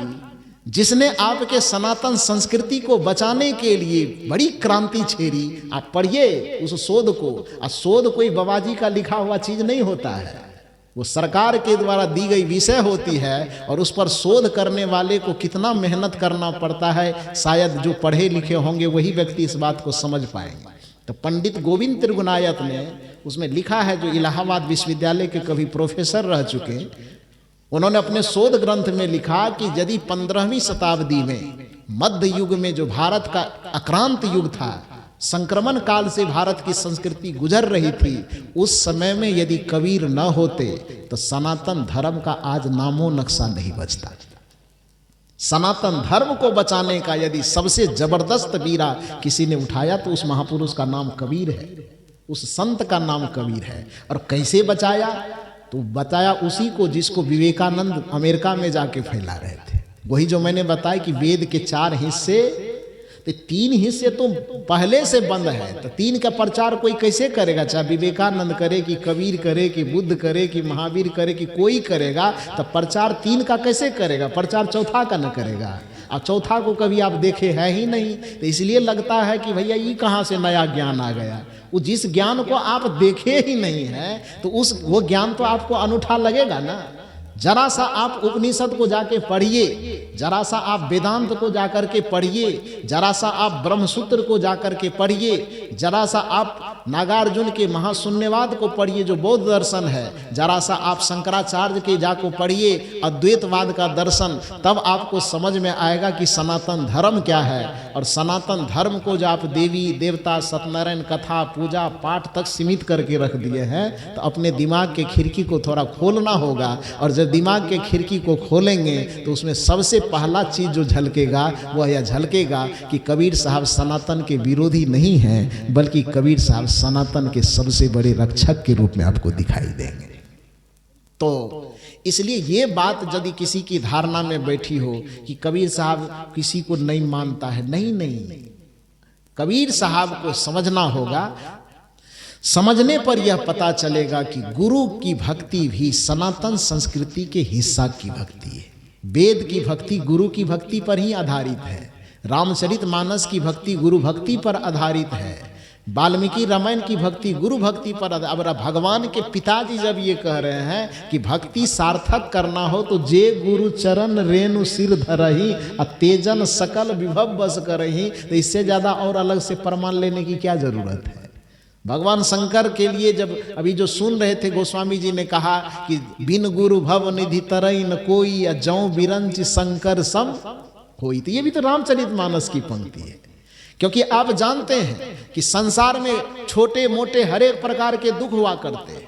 S1: जिसने आपके सनातन संस्कृति को बचाने के लिए बड़ी क्रांति छेड़ी। आप पढ़िए उस शोध को। और शोध कोई बाबाजी का लिखा हुआ चीज नहीं होता है, वो सरकार के द्वारा दी गई विषय होती है। और उस पर शोध करने वाले को कितना मेहनत करना पड़ता है, शायद जो पढ़े लिखे होंगे वही व्यक्ति इस बात को समझ पाएंगे। तो पंडित गोविंद त्रिगुणायत ने उसमें लिखा है, जो इलाहाबाद विश्वविद्यालय के कभी प्रोफेसर रह चुके, उन्होंने अपने शोध ग्रंथ में लिखा कि यदि 15वीं शताब्दी में मध्य युग में जो भारत का आक्रांत युग था, संक्रमण काल से भारत की संस्कृति गुजर रही थी, उस समय में यदि कबीर न होते तो सनातन धर्म का आज नामो नक्शा नहीं बचता। सनातन धर्म को बचाने का यदि सबसे जबरदस्त बीड़ा किसी ने उठाया तो उस महापुरुष का नाम कबीर है, उस संत का नाम कबीर है। और कैसे बचाया? तो बताया उसी को जिसको विवेकानंद अमेरिका में जाके फैला रहे थे। वही जो मैंने बताया कि वेद के 4 हिस्से, तो 3 हिस्से तो पहले से बंद है, तो 3 का प्रचार कोई कैसे करेगा? चाहे विवेकानंद करे कि कबीर करे कि बुद्ध करे कि महावीर करे कि कोई करेगा, तो प्रचार 3 का कैसे करेगा? प्रचार चौथा का न करेगा। और चौथा को कभी आप देखे है ही नहीं, तो इसलिए लगता है कि भैया ये कहाँ से नया ज्ञान आ गया। वो जिस ज्ञान को आप देखे ही नहीं है, तो वो ज्ञान तो आपको अनूठा लगेगा ना। जरा सा आप उपनिषद को जाके पढ़िए, जरा सा आप वेदांत को जाकर के पढ़िए, जरा सा आप ब्रह्मसूत्र को जाकर के पढ़िए, जरा सा आप नागार्जुन के महाशून्यवाद को पढ़िए जो बौद्ध दर्शन है, जरा सा आप शंकराचार्य के जाको पढ़िए अद्वैतवाद का दर्शन, तब आपको समझ में आएगा कि सनातन धर्म क्या है। और सनातन धर्म को जो आप देवी देवता सत्यनारायण कथा पूजा पाठ तक सीमित करके रख दिए हैं, तो अपने दिमाग के खिड़की को थोड़ा खोलना होगा। और जब दिमाग के खिड़की को खोलेंगे तो उसमें सबसे पहला चीज जो झलकेगा वह यह झलकेगा कि कबीर साहब सनातन के विरोधी नहीं हैं, बल्कि कबीर साहब सनातन के सबसे बड़े रक्षक के रूप में आपको दिखाई देंगे। तो इसलिए ये बात यदि किसी की धारणा में बैठी हो कि कबीर साहब किसी को नहीं मानता है, नहीं, कबीर साहब को समझना होगा। समझने पर यह पता चलेगा कि गुरु की भक्ति भी सनातन संस्कृति के हिस्सा की भक्ति है। वेद की भक्ति गुरु की भक्ति पर ही आधारित है। रामचरितमानस की भक्ति गुरु भक्ति पर आधारित है। वाल्मीकि रामायण की भक्ति गुरु भक्ति पर। अब भगवान के पिताजी जब ये कह रहे हैं कि भक्ति सार्थक करना हो तो जे गुरु चरण रेणु सिर धरही तेजन सकल विभव बस करही, तो इससे ज्यादा और अलग से प्रमाण लेने की क्या जरूरत है। भगवान शंकर के लिए जब अभी जो सुन रहे थे, गोस्वामी जी ने कहा कि बिन गुरु भव निधि तरई न कोई, या जौ बिरंच शंकर सम होई। तो ये भी तो रामचरितमानस की पंक्ति है। क्योंकि आप जानते हैं कि संसार में छोटे मोटे हर एक प्रकार के दुख हुआ करते हैं।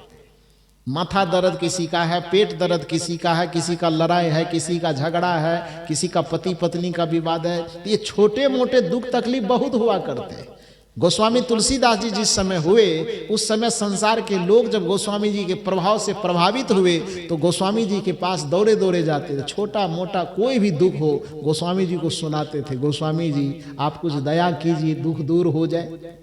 S1: माथा दर्द किसी का है, पेट दर्द किसी का है, किसी का लड़ाई है, किसी का झगड़ा है, किसी का पति पत्नी का विवाद है। तो ये छोटे मोटे दुख तकलीफ बहुत हुआ करते हैं। गोस्वामी तुलसीदास जी जिस समय हुए, उस समय संसार के लोग जब गोस्वामी जी के प्रभाव से प्रभावित हुए तो गोस्वामी जी के पास दौड़े दौड़े जाते थे। छोटा मोटा कोई भी दुख हो गोस्वामी जी को सुनाते थे, गोस्वामी जी आप कुछ दया कीजिए दुख दूर हो जाए।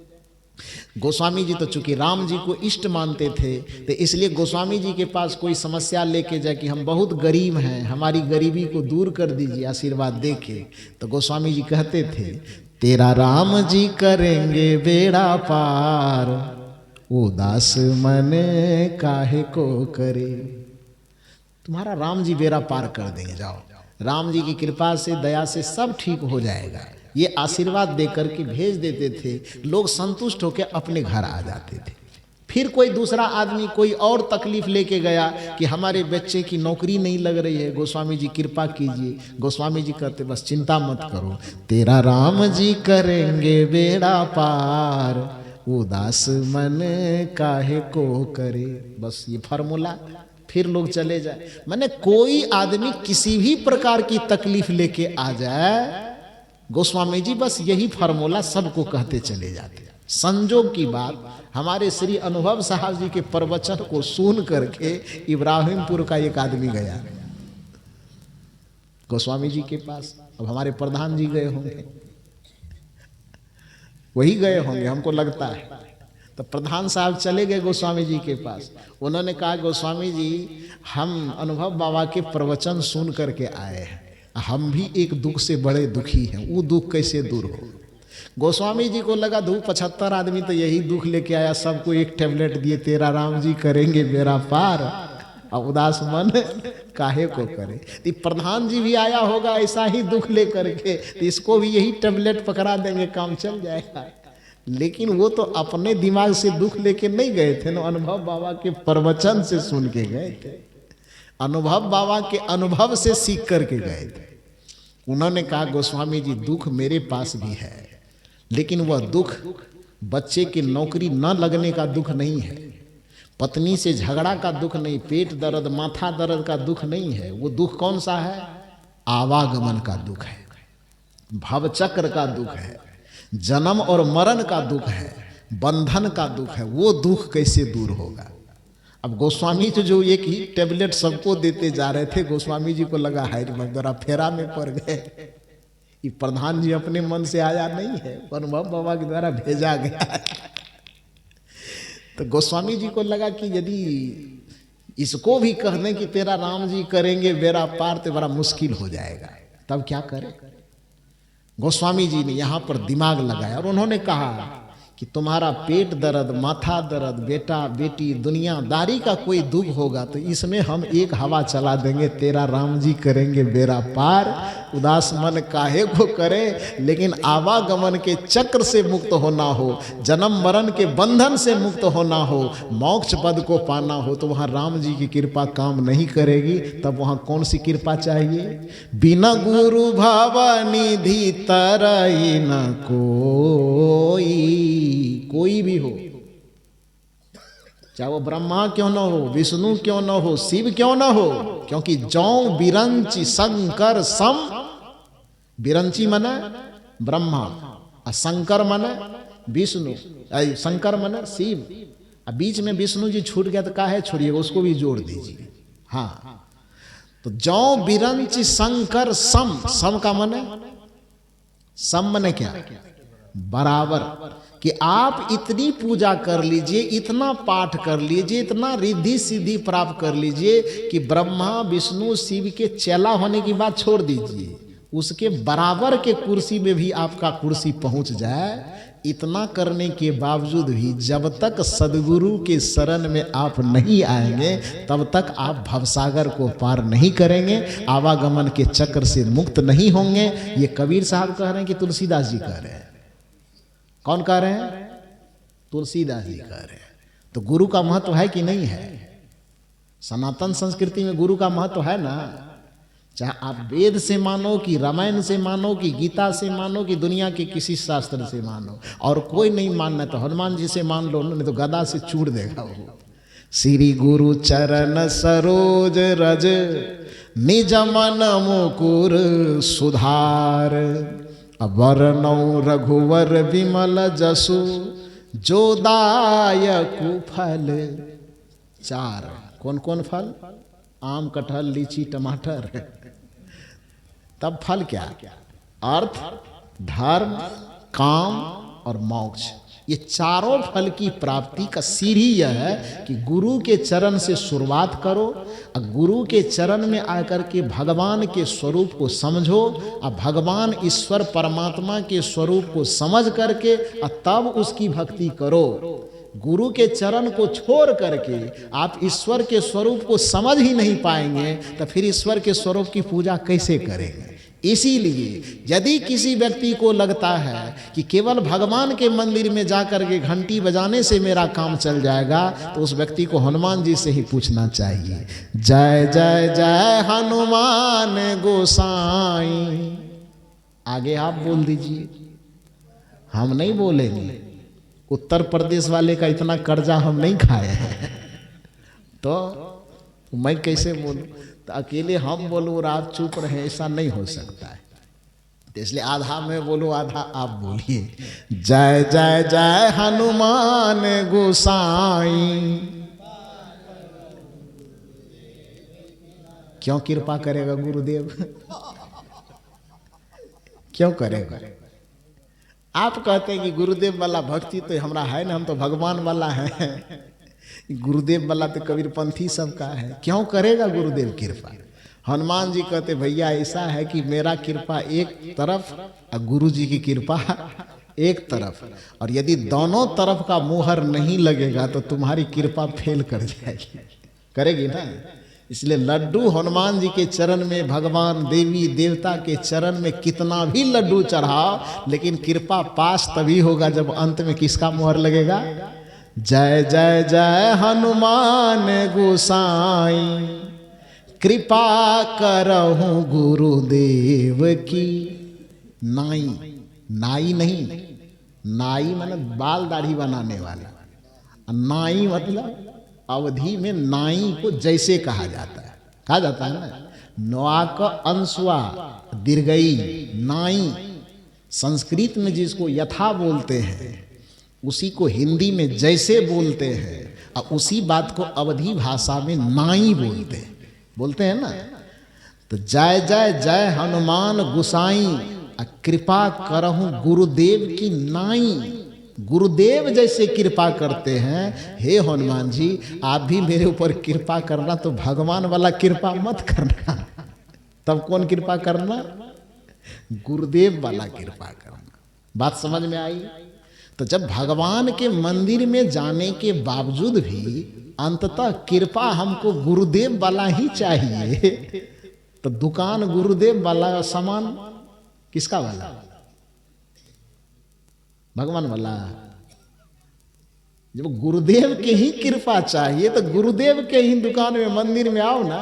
S1: गोस्वामी जी तो चूंकि राम जी को इष्ट मानते थे, तो इसलिए गोस्वामी जी के पास कोई समस्या लेके जाए कि हम बहुत गरीब हैं, हमारी गरीबी को दूर कर दीजिए, आशीर्वाद देके, तो गोस्वामी जी कहते थे तेरा राम जी करेंगे बेड़ा पार, उदास मन काहे को करे। तुम्हारा राम जी बेड़ा पार कर देंगे, जाओ, राम जी की कृपा से दया से सब ठीक हो जाएगा। ये आशीर्वाद देकर के भेज देते थे। लोग संतुष्ट होकर अपने घर आ जाते थे। फिर कोई दूसरा आदमी कोई और तकलीफ लेके गया कि हमारे बच्चे की नौकरी नहीं लग रही है, गोस्वामी जी कृपा कीजिए। गोस्वामी जी कहते बस चिंता मत करो, तेरा राम जी करेंगे बेड़ा पार, उदास मन काहे को करे। बस ये फार्मूला, फिर लोग चले जाए। मैंने कोई आदमी किसी भी प्रकार की तकलीफ लेके आ जाए, गोस्वामी जी बस यही फार्मूला सबको कहते चले जाते। संजोग की बात, हमारे श्री अनुभव साहब जी के प्रवचन को सुन करके इब्राहिमपुर का एक आदमी गया गोस्वामी जी के पास। अब हमारे प्रधान जी गए होंगे, वही गए होंगे हमको लगता है। तो प्रधान साहब चले गए गोस्वामी जी के पास। उन्होंने कहा गोस्वामी जी हम अनुभव बाबा के प्रवचन सुन करके आए हैं, हम भी एक दुख से बड़े दुखी हैं, वो दुख कैसे दूर हो। गोस्वामी जी को लगा धूप 75 आदमी तो यही दुख लेके आया, सबको एक टेबलेट दिए, तेरा राम जी करेंगे बेरा पार, अब उदास मन काहे को करे। तो प्रधान जी भी आया होगा ऐसा ही दुख लेकर के, तो इसको भी यही टेबलेट पकड़ा देंगे, काम चल जाएगा। लेकिन वो तो अपने दिमाग से दुख लेके नहीं गए थे ना, अनुभव बाबा के प्रवचन से सुन के गए थे, अनुभव बाबा के अनुभव से सीख करके गए थे। उन्होंने कहा गोस्वामी जी दुख मेरे पास भी है, लेकिन वह दुख बच्चे की नौकरी न लगने का दुख नहीं है, पत्नी से झगड़ा का दुख नहीं, पेट दर्द माथा दर्द का दुख नहीं है। वो दुख कौन सा है? आवागमन का दुख है, भवचक्र का दुख है, जन्म और मरण का दुख है, बंधन का दुख है। वो दुख कैसे दूर होगा। अब गोस्वामी जी जो एक ही टेबलेट सबको देते जा रहे थे, गोस्वामी जी को लगा है जरा फेरा में पड़ गए, ये प्रधान जी अपने मन से आया नहीं है, अनुभव बाबा के द्वारा भेजा गया है। तो गोस्वामी जी को लगा कि यदि इसको भी कह दें कि तेरा राम जी करेंगे बेरा पार, तो बड़ा मुश्किल हो जाएगा, तब क्या करें। गोस्वामी जी ने यहाँ पर दिमाग लगाया और उन्होंने कहा कि तुम्हारा पेट दर्द माथा दर्द बेटा बेटी दुनियादारी का कोई दुख होगा तो इसमें हम एक हवा चला देंगे, तेरा राम जी करेंगे बेरा पार, उदास मन काहे को करे। लेकिन आवागमन के चक्र से मुक्त होना हो, जन्म मरण के बंधन से मुक्त होना हो, मोक्ष पद को पाना हो, तो वहाँ राम जी की कृपा काम नहीं करेगी। तब वहाँ कौन सी कृपा चाहिए? बिना गुरु भावनिधि तरई न कोई भी हो, चाहे वो ब्रह्मा क्यों न हो, विष्णु क्यों न हो, शिव क्यों न हो, क्योंकि जौ बिरंची शंकर सम, बिरंची मने ब्रह्मा और शंकर मने विष्णु, शंकर मने शिव, और बीच में विष्णु जी छूट गया तो काहे छोड़िएगा, उसको भी जोड़ दीजिए। हाँ, तो जौ बिरंची शंकर सम, सम का मने, सम मने क्या? बराबर। कि आप इतनी पूजा कर लीजिए, इतना पाठ कर लीजिए, इतना रिद्धि सिद्धि प्राप्त कर लीजिए कि ब्रह्मा विष्णु शिव के चेला होने की बात छोड़ दीजिए, उसके बराबर के कुर्सी में भी आपका कुर्सी पहुंच जाए। इतना करने के बावजूद भी जब तक सदगुरु के शरण में आप नहीं आएंगे तब तक आप भवसागर को पार नहीं करेंगे, आवागमन के चक्र से मुक्त नहीं होंगे। ये कबीर साहब कह रहे हैं कि तुलसीदास जी कह रहे हैं। कौन कह रहे हैं? तुलसीदास जी कह रहे हैं। तो गुरु का महत्व है कि नहीं है? सनातन संस्कृति में गुरु का महत्व है ना। चाहे आप वेद से मानो कि रामायण से मानो कि गीता से मानो कि दुनिया के किसी शास्त्र से मानो, और कोई नहीं मानना तो हनुमान जी से मान लो, नहीं तो गदा से चूड़ देगा वो। श्री गुरु चरण सरोज रज निज मन मुकुर सुधार, वरनौ रघुवर विमल जसु जो दायकु फल चार। कौन कौन फल? आम कटहल लीची टमाटर। तब फल क्या? अर्थ धर्म काम और मोक्ष। ये चारों फल की प्राप्ति का सीढ़ी यह है कि गुरु के चरण से शुरुआत करो, और गुरु के चरण में आकर के भगवान के स्वरूप को समझो, और भगवान ईश्वर परमात्मा के स्वरूप को समझ करके और तब उसकी भक्ति करो। गुरु के चरण को छोड़ करके आप ईश्वर के स्वरूप को समझ ही नहीं पाएंगे, तो फिर ईश्वर के स्वरूप की पूजा कैसे करेंगे? इसीलिए यदि किसी व्यक्ति को लगता है कि केवल भगवान के मंदिर में जाकर के घंटी बजाने से मेरा काम चल जाएगा, तो उस व्यक्ति को हनुमान जी से ही पूछना चाहिए। जय जय जय हनुमान गोसाई। आगे आप बोल दीजिए, हम नहीं बोलेंगे। उत्तर प्रदेश वाले का इतना कर्जा हम नहीं खाए हैं, तो मैं कैसे बोलूं? तो अकेले हम बोलूं और आप चुप रहे, ऐसा नहीं हो सकता है। तो इसलिए आधा मैं बोलूं आधा आप बोलिए। जय जय जय हनुमान गोसाई। क्यों कृपा करेगा गुरुदेव? क्यों करेगा? आप कहते हैं कि गुरुदेव वाला भक्ति तो हमरा है ना, हम तो भगवान वाला है। गुरुदेव वाला तो कबीरपंथी सबका है। क्यों करेगा गुरुदेव कृपा? हनुमान जी कहते भैया ऐसा है कि मेरा कृपा एक तरफ और गुरु जी की कृपा एक तरफ, और यदि दोनों तरफ का मुहर नहीं लगेगा तो तुम्हारी कृपा फेल कर जाएगी, करेगी ना। इसलिए लड्डू हनुमान जी के चरण में, भगवान देवी देवता के चरण में कितना भी लड्डू चढ़ाओ, लेकिन कृपा पास तभी होगा जब अंत में किसका मुहर लगेगा? जय जय जय हनुमान गोसाई, कृपा करहूं गुरुदेव की। नाई, नाई नहीं, नाई माने बाल दाढ़ी बनाने वाला, नाई मतलब अवधि में नाई को जैसे कहा जाता है ना। नौआ का अंशवा दीर्घई नाई, संस्कृत में जिसको यथा बोलते हैं उसी को हिंदी में जैसे बोलते हैं, और उसी बात को अवधी भाषा में नाई बोलते हैं ना। तो जय जय जय हनुमान गोसाई, कृपा करहूं गुरुदेव की नाई। गुरुदेव जैसे कृपा करते हैं, हे हनुमान जी आप भी मेरे ऊपर कृपा करना, तो भगवान वाला कृपा मत करना। तब कौन कृपा करना? गुरुदेव वाला कृपा करना। बात समझ में आई? तो जब भगवान के मंदिर में जाने के बावजूद भी अंततः कृपा हमको गुरुदेव वाला ही चाहिए, तो दुकान गुरुदेव वाला, सामान किसका वाला? भगवान वाला। जब गुरुदेव के ही कृपा चाहिए तो गुरुदेव के ही दुकान में, मंदिर में आओ ना।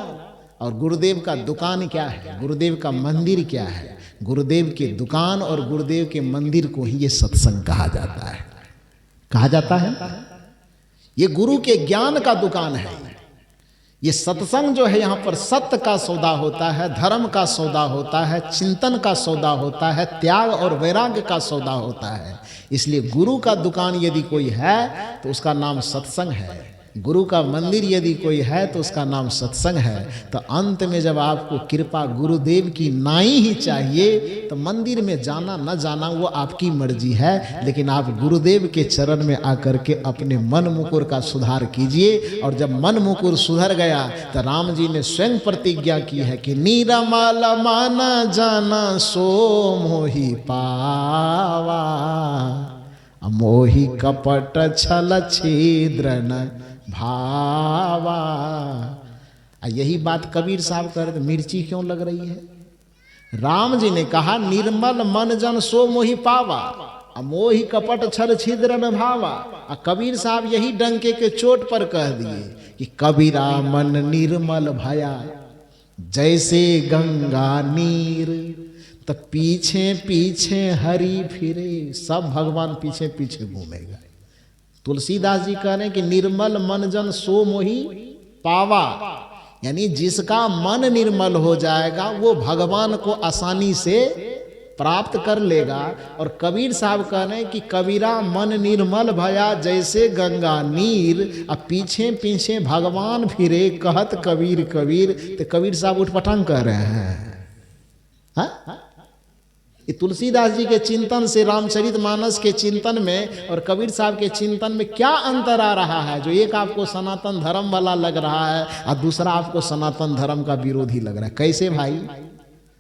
S1: और गुरुदेव का दुकान क्या है, गुरुदेव का मंदिर क्या है? गुरुदेव के दुकान और गुरुदेव के मंदिर को ही ये सत्संग कहा जाता है। कहा जाता है ये गुरु के ज्ञान का दुकान है। ये सत्संग जो है, यहाँ पर सत्य का सौदा होता है, धर्म का सौदा होता है, चिंतन का सौदा होता है, त्याग और वैराग्य का सौदा होता है। इसलिए गुरु का दुकान यदि कोई है तो उसका नाम सत्संग है। गुरु का मंदिर यदि कोई है तो उसका नाम सत्संग है। तो अंत में जब आपको कृपा गुरुदेव की नाई ही चाहिए, तो मंदिर में जाना न जाना वो आपकी मर्जी है, लेकिन आप गुरुदेव के चरण में आकर के अपने मन मुकुर का सुधार कीजिए। और जब मन मुकुर सुधर गया तो राम जी ने स्वयं प्रतिज्ञा की है कि नीरमाल माना जाना सो मोहि पावा, मोहि कपट छल छिद्र न भावा। यही बात कबीर साहब कर रहे, मिर्ची क्यों लग रही है? राम जी ने कहा निर्मल मन जन सो मोहि पावा, मोहि कपट छल छिद्र न भावा। कबीर साहब यही डंके के चोट पर कह दिए कि कबीरा मन निर्मल भया जैसे गंगा नीर। तो पीछे पीछे हरि फिरे, सब भगवान पीछे पीछे घूमेगा। तुलसीदास जी कह रहे हैं कि निर्मल मन जन सो मोहि पावा, यानी जिसका मन निर्मल हो जाएगा वो भगवान को आसानी से प्राप्त कर लेगा। और कबीर साहब कह रहे हैं कि कबीरा मन निर्मल भया जैसे गंगा नीर, अब पीछे पीछे भगवान फिरे कहत कबीर कबीर। तो कबीर साहब उठपटांग कह रहे हैं। हाँ? ये तुलसीदास जी के चिंतन से रामचरितमानस के चिंतन में और कबीर साहब के चिंतन में क्या अंतर आ रहा है? जो एक आपको सनातन धर्म वाला लग रहा है और दूसरा आपको सनातन धर्म का विरोधी लग रहा है। कैसे भाई?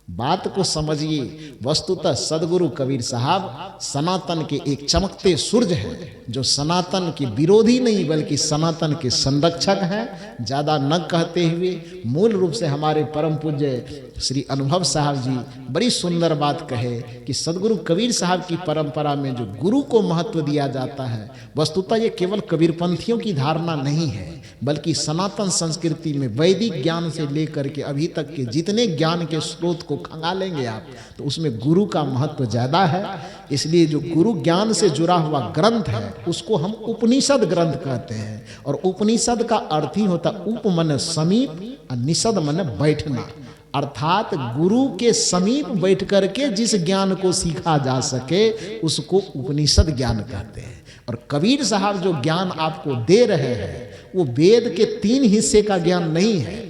S1: बात को समझिए। वस्तुतः सदगुरु कबीर साहब सनातन के एक चमकते सूरज हैं, जो सनातन के विरोधी नहीं बल्कि सनातन के संरक्षक हैं। ज़्यादा न कहते हुए मूल रूप से हमारे परम पूज्य श्री अनुभव साहब जी बड़ी सुंदर बात कहे कि सदगुरु कबीर साहब की परंपरा में जो गुरु को महत्व दिया जाता है, वस्तुतः ये केवल कबीरपंथियों की धारणा नहीं है, बल्कि सनातन संस्कृति में वैदिक ज्ञान से लेकर के अभी तक के जितने ज्ञान के स्रोत को खंगालेंगे आप, तो उसमें गुरु का महत्व ज़्यादा है। इसलिए जो गुरु ज्ञान से जुड़ा हुआ ग्रंथ है उसको हम उपनिषद ग्रंथ कहते हैं। और उपनिषद का अर्थ ही होता उप मन समीप और निषद मन बैठना, अर्थात गुरु के समीप बैठ करके जिस ज्ञान को सीखा जा सके उसको उपनिषद ज्ञान कहते हैं। और कबीर साहब जो ज्ञान आपको दे रहे हैं वो वेद के 3 हिस्से का ज्ञान नहीं है।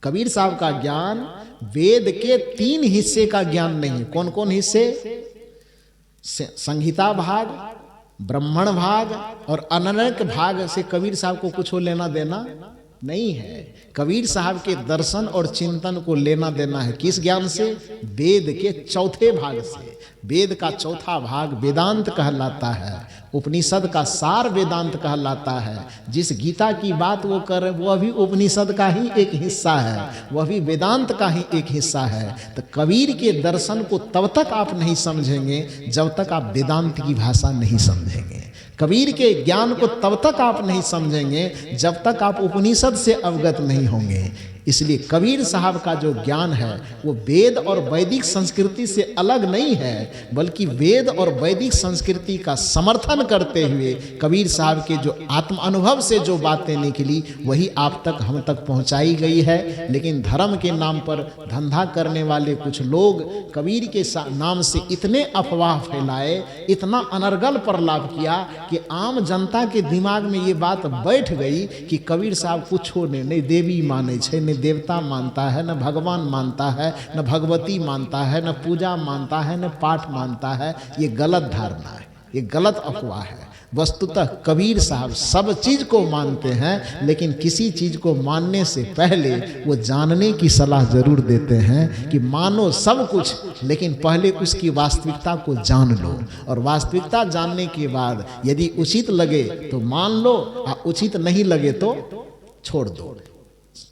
S1: कबीर साहब का ज्ञान वेद के 3 हिस्से का ज्ञान नहीं है। कौन कौन हिस्से? संहिता भाग, ब्राह्मण भाग और अननक भाग से कबीर साहब को कुछ लेना देना नहीं है। कबीर साहब के दर्शन और चिंतन को लेना देना है किस ज्ञान से? वेद के चौथे भाग से। वेद का चौथा भाग वेदांत कहलाता है, उपनिषद का सार वेदांत कहलाता है। जिस गीता की बात वो कर रहे वह भी उपनिषद का ही एक हिस्सा है, वह भी वेदांत का ही एक हिस्सा है। तो कबीर के दर्शन को तब तक आप नहीं समझेंगे जब तक आप वेदांत की भाषा नहीं समझेंगे। कबीर के ज्ञान को तब तक आप नहीं समझेंगे जब तक आप उपनिषद से अवगत नहीं होंगे। इसलिए कबीर साहब का जो ज्ञान है वो वेद और वैदिक संस्कृति से अलग नहीं है, बल्कि वेद और वैदिक संस्कृति का समर्थन करते हुए कबीर साहब के जो आत्म अनुभव से जो बातें निकली वही आप तक हम तक पहुंचाई गई है। लेकिन धर्म के नाम पर धंधा करने वाले कुछ लोग कबीर के नाम से इतने अफवाह फैलाए, इतना अनर्गल प्रलाप किया कि आम जनता के दिमाग में ये बात बैठ गई कि कबीर साहब कुछो नहीं देवी माने छे, न देवता मानता है, न भगवान मानता है, न भगवती मानता है, न पूजा मानता है, न पाठ मानता है। ये गलत धारणा है, ये गलत अफवाह है। वस्तुतः कबीर साहब सब चीज को मानते हैं, लेकिन किसी चीज को मानने से पहले वो जानने की सलाह जरूर देते हैं कि मानो सब कुछ, लेकिन पहले उसकी वास्तविकता को जान लो, और वास्तविकता जानने के बाद यदि उचित लगे तो मान लो, और उचित नहीं लगे तो छोड़ दो।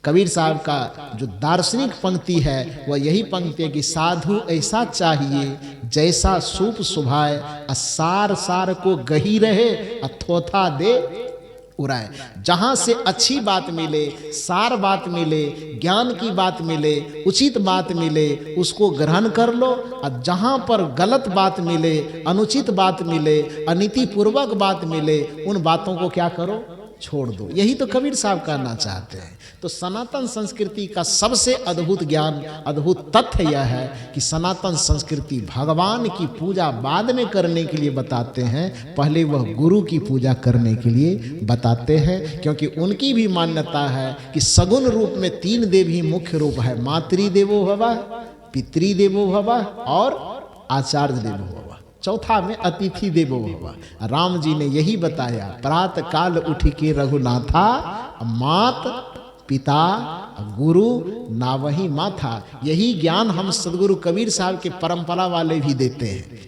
S1: कबीर साहब का जो दार्शनिक पंक्ति है वह यही पंक्ति है कि साधु ऐसा चाहिए जैसा सूप सुभाए, सार सार को गही रहे, अथोथा दे उड़ाए। जहां से अच्छी बात मिले, सार बात मिले, ज्ञान की बात मिले, उचित बात मिले, उसको ग्रहण कर लो, और जहां पर गलत बात मिले, अनुचित बात मिले, अनीतिपूर्वक बात मिले, उन बातों को क्या करो? छोड़ दो। यही तो कबीर साहब करना चाहते हैं। तो सनातन संस्कृति का सबसे अद्भुत ज्ञान, अद्भुत तथ्य यह है कि सनातन संस्कृति भगवान की पूजा बाद में करने के लिए बताते हैं, पहले वह गुरु की पूजा करने के लिए बताते हैं। क्योंकि उनकी भी मान्यता है कि सगुण रूप में तीन देव ही मुख्य रूप है, मातृदेवो भवः, पितृदेवो भवः और आचार्य देवो भवः। चौथा में अतिथि देवो भवः। राम जी ने यही बताया, प्रात काल उठ के रघुनाथा, मात पिता गुरु ना वही माथा। यही ज्ञान हम सदगुरु कबीर साहब के परंपरा वाले भी देते हैं।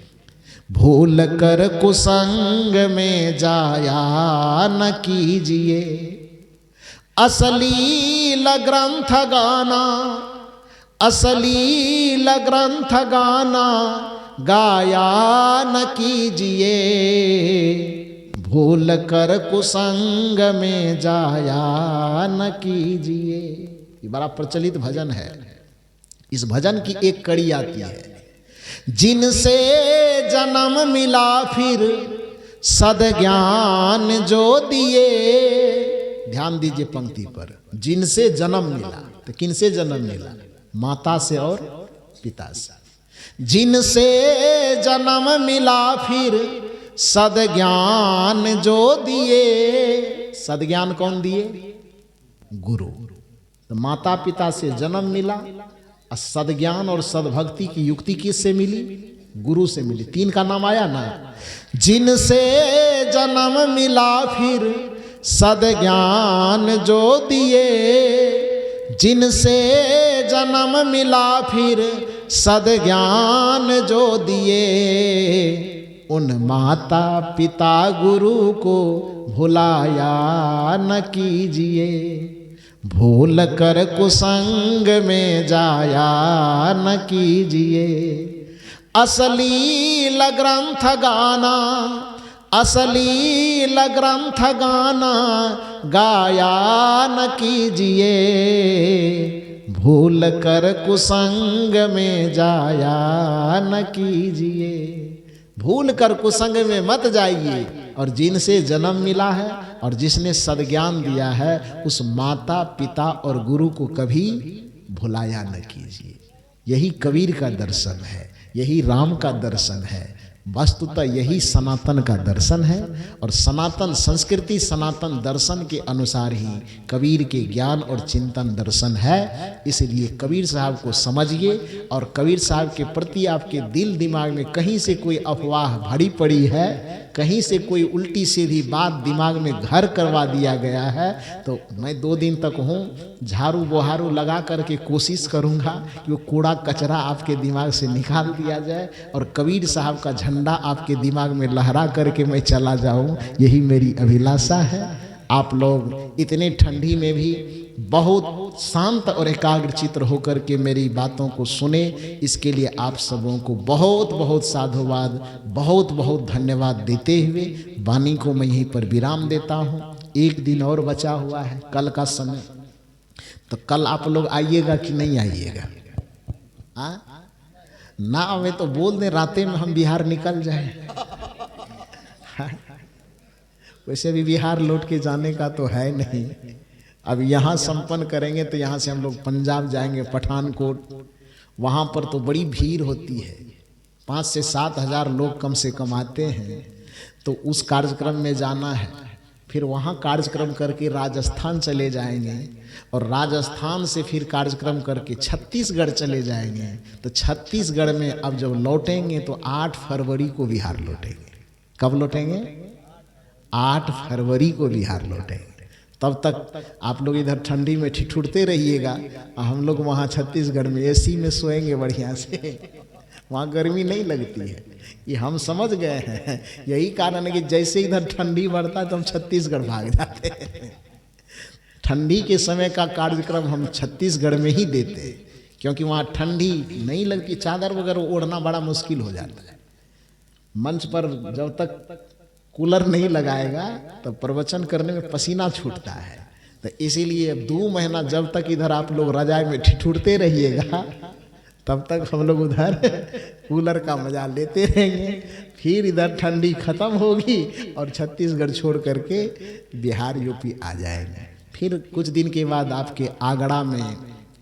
S1: भूल कर कुसंग में जाया न कीजिए, अश्लील ग्रंथ गाना, अश्लील ग्रंथ गाना गाया न कीजिए, भूल कर कुसंग में जाया न कीजिए। ये बड़ा प्रचलित भजन है। इस भजन की एक कड़ी आती है, जिनसे जन्म मिला फिर सद्ज्ञान जो दिए। ध्यान दीजिए पंक्ति पर, जिनसे जन्म मिला, तो किनसे जन्म मिला? माता से और पिता से। जिनसे जन्म मिला फिर सद्ज्ञान जो दिए। सद्ज्ञान कौन दिए? गुरु। तो माता पिता से जन्म मिला, और सद्ज्ञान और सद्भक्ति की युक्ति किससे मिली? गुरु से मिली। तीन का नाम आया ना। जिनसे जन्म मिला फिर सद्ज्ञान जो दिए, जिनसे जन्म मिला फिर सद्ज्ञान जो दिए, उन माता पिता गुरु को भुलाया न कीजिए, भूल कर कुसंग में जाया न कीजिए। अश्लील ग्रंथ गाना, अश्लील ग्रंथ गाना गाया न कीजिए, भूल कर कुसंग में जाया न कीजिए। भूल कर कुसंग में मत जाइए, और जिनसे जन्म मिला है और जिसने सद्ज्ञान दिया है उस माता पिता और गुरु को कभी भुलाया न कीजिए। यही कबीर का दर्शन है, यही राम का दर्शन है। वस्तुतः यही सनातन का दर्शन है और सनातन संस्कृति सनातन दर्शन के अनुसार ही कबीर के ज्ञान और चिंतन दर्शन है। इसलिए कबीर साहब को समझिए और कबीर साहब के प्रति आपके दिल दिमाग में कहीं से कोई अफवाह भरी पड़ी है, कहीं से कोई उल्टी सीधी बात दिमाग में घर करवा दिया गया है, तो मैं 2 दिन तक हूँ, झाड़ू बुहारू लगा करके कोशिश करूँगा कि वो कूड़ा कचरा आपके दिमाग से निकाल दिया जाए और कबीर साहब का झंडा आपके दिमाग में लहरा करके मैं चला जाऊँ। यही मेरी अभिलाषा है। आप लोग इतने ठंडी में भी बहुत शांत और एकाग्रचित्त होकर के मेरी बातों को सुने, इसके लिए आप सबों को बहुत बहुत साधुवाद, बहुत बहुत धन्यवाद देते हुए वाणी को मैं यहीं पर विराम देता हूँ। 1 दिन और बचा हुआ है, कल का समय, तो कल आप लोग आइएगा कि नहीं आइएगा? ना आवे तो बोल दें, रातें में हम बिहार निकल जाए। वैसे भी बिहार लौट के जाने का तो है नहीं। अब यहाँ संपन्न करेंगे तो यहाँ से हम लोग पंजाब जाएंगे, पठानकोट, वहाँ पर तो बड़ी भीड़ होती है, 5 से 7 हज़ार लोग कम से कम आते हैं। तो उस कार्यक्रम में जाना है, फिर वहाँ कार्यक्रम करके राजस्थान चले जाएंगे और राजस्थान से फिर कार्यक्रम करके छत्तीसगढ़ चले जाएंगे। तो छत्तीसगढ़ में अब जब लौटेंगे तो 8 फरवरी को बिहार लौटेंगे। कब लौटेंगे? 8 फरवरी को बिहार लौटेंगे। तब तक आप लोग इधर ठंडी में ठिठुरते रहिएगा और हम लोग वहाँ छत्तीसगढ़ में एसी में सोएंगे बढ़िया से, वहाँ गर्मी नहीं लगती है। ये हम समझ गए हैं। यही कारण है कि जैसे इधर ठंडी बढ़ता है तो हम छत्तीसगढ़ भाग जाते हैं। ठंडी के समय का कार्यक्रम हम छत्तीसगढ़ में ही देते हैं, क्योंकि वहाँ ठंडी नहीं लगती, चादर वगैरह ओढ़ना बड़ा मुश्किल हो जाता है। मंच पर जब तक कूलर नहीं लगाएगा तो प्रवचन करने में पसीना छूटता है। तो इसीलिए 2 महीना जब तक इधर आप लोग रजाई में ठिठुरते रहिएगा, तब तक हम लोग उधर कूलर का मजा लेते रहेंगे। फिर इधर ठंडी खत्म होगी और छत्तीसगढ़ छोड़ करके बिहार यूपी आ जाएंगे। फिर कुछ दिन के बाद आपके आगरा में,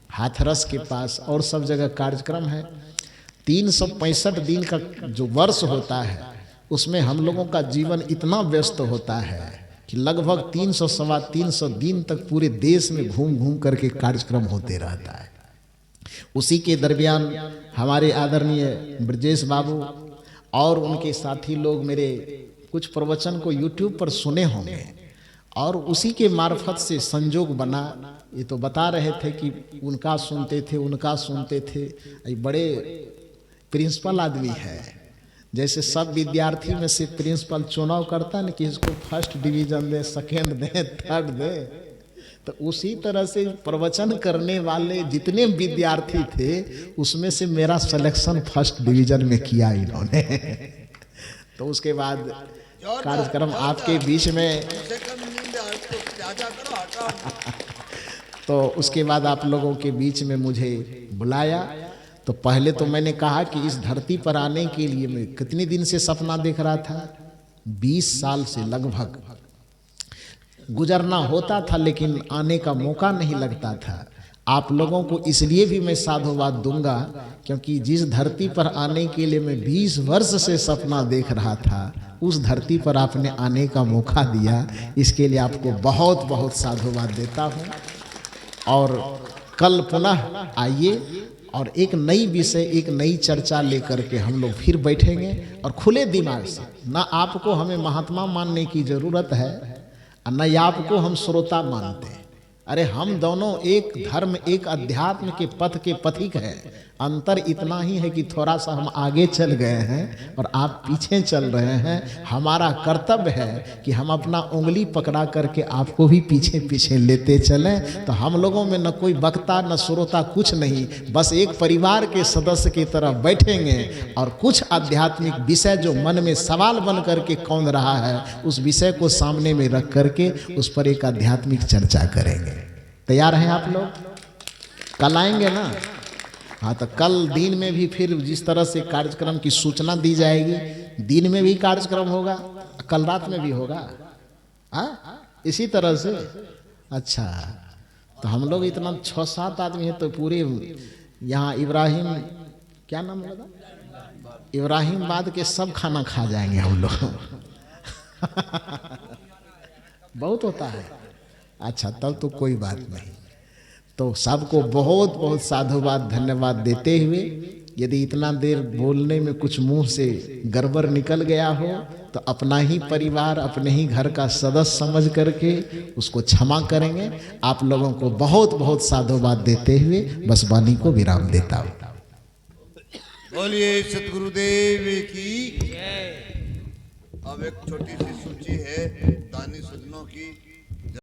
S1: हाथरस के पास और सब जगह कार्यक्रम है। 365 दिन का जो वर्ष होता है उसमें हम लोगों का जीवन इतना व्यस्त होता है कि लगभग 300 सवा 300 दिन तक पूरे देश में घूम घूम करके कार्यक्रम होते रहता है। उसी के दरमियान हमारे आदरणीय ब्रजेश बाबू और उनके साथी लोग मेरे कुछ प्रवचन को YouTube पर सुने होंगे और उसी के मार्फत से संजोग बना। ये तो बता रहे थे कि उनका सुनते थे। ये बड़े प्रिंसिपल आदमी है। जैसे सब विद्यार्थी में से प्रिंसिपल चुनाव करता है ना कि इसको फर्स्ट डिवीजन दे, सेकेंड दे, थर्ड दे, तो उसी तरह से प्रवचन करने वाले जितने विद्यार्थी थे उसमें से मेरा सिलेक्शन फर्स्ट डिवीजन में किया इन्होंने। तो उसके बाद कार्यक्रम आपके बीच में तो उसके बाद आप लोगों के बीच में मुझे बुलाया। तो पहले तो मैंने कहा कि इस धरती पर आने के लिए मैं कितने दिन से सपना देख रहा था, 20 साल से लगभग गुजरना होता था, लेकिन आने का मौका नहीं लगता था। आप लोगों को इसलिए भी मैं साधुवाद दूंगा क्योंकि जिस धरती पर आने के लिए मैं 20 वर्ष से सपना देख रहा था, उस धरती पर आपने आने का मौका दिया। इसके लिए आपको बहुत बहुत साधुवाद देता हूँ। और कल पुनः आइए और एक नई विषय, एक नई चर्चा लेकर के हम लोग फिर बैठेंगे और खुले दिमाग से। ना आपको हमें महात्मा मानने की जरूरत है और न आपको हम श्रोता मानते हैं। अरे हम दोनों एक धर्म, एक अध्यात्म के पथ के पथिक हैं। अंतर इतना ही है कि थोड़ा सा हम आगे चल गए हैं और आप पीछे चल रहे हैं। हमारा कर्तव्य है कि हम अपना उंगली पकड़ा करके आपको भी पीछे पीछे लेते चलें। तो हम लोगों में न कोई वक्ता न श्रोता, कुछ नहीं, बस एक परिवार के सदस्य की तरह बैठेंगे और कुछ आध्यात्मिक विषय जो मन में सवाल बन करके कौंध रहा है, उस विषय को सामने में रख करके उस पर एक आध्यात्मिक चर्चा करेंगे। तैयार हैं आप लोग? कल आएंगे ना? हाँ, तो कल दिन में भी फिर जिस तरह से कार्यक्रम की सूचना दी जाएगी, दिन में भी कार्यक्रम होगा, कल रात में भी होगा। इसी तरह से। अच्छा, तो हम लोग इतना 6-7 आदमी हैं तो पूरे यहाँ इब्राहिम, क्या नाम लगा, इब्राहिमाबाद के सब खाना खा जाएंगे हम लोग। बहुत होता है। अच्छा, तब तो कोई बात नहीं। तो सबको बहुत बहुत साधुवाद धन्यवाद देते हुए, यदि इतना देर बोलने में कुछ मुंह से गड़बड़ निकल गया हो तो अपना ही परिवार, अपने ही घर का सदस्य समझ करके उसको क्षमा करेंगे। आप लोगों को बहुत बहुत साधुवाद देते हुए बस वाणी को विराम देता हूँ।
S2: बोलिए सतगुरुदेव की। अब एक छोटी सी सूची है दानी सज्जनों की।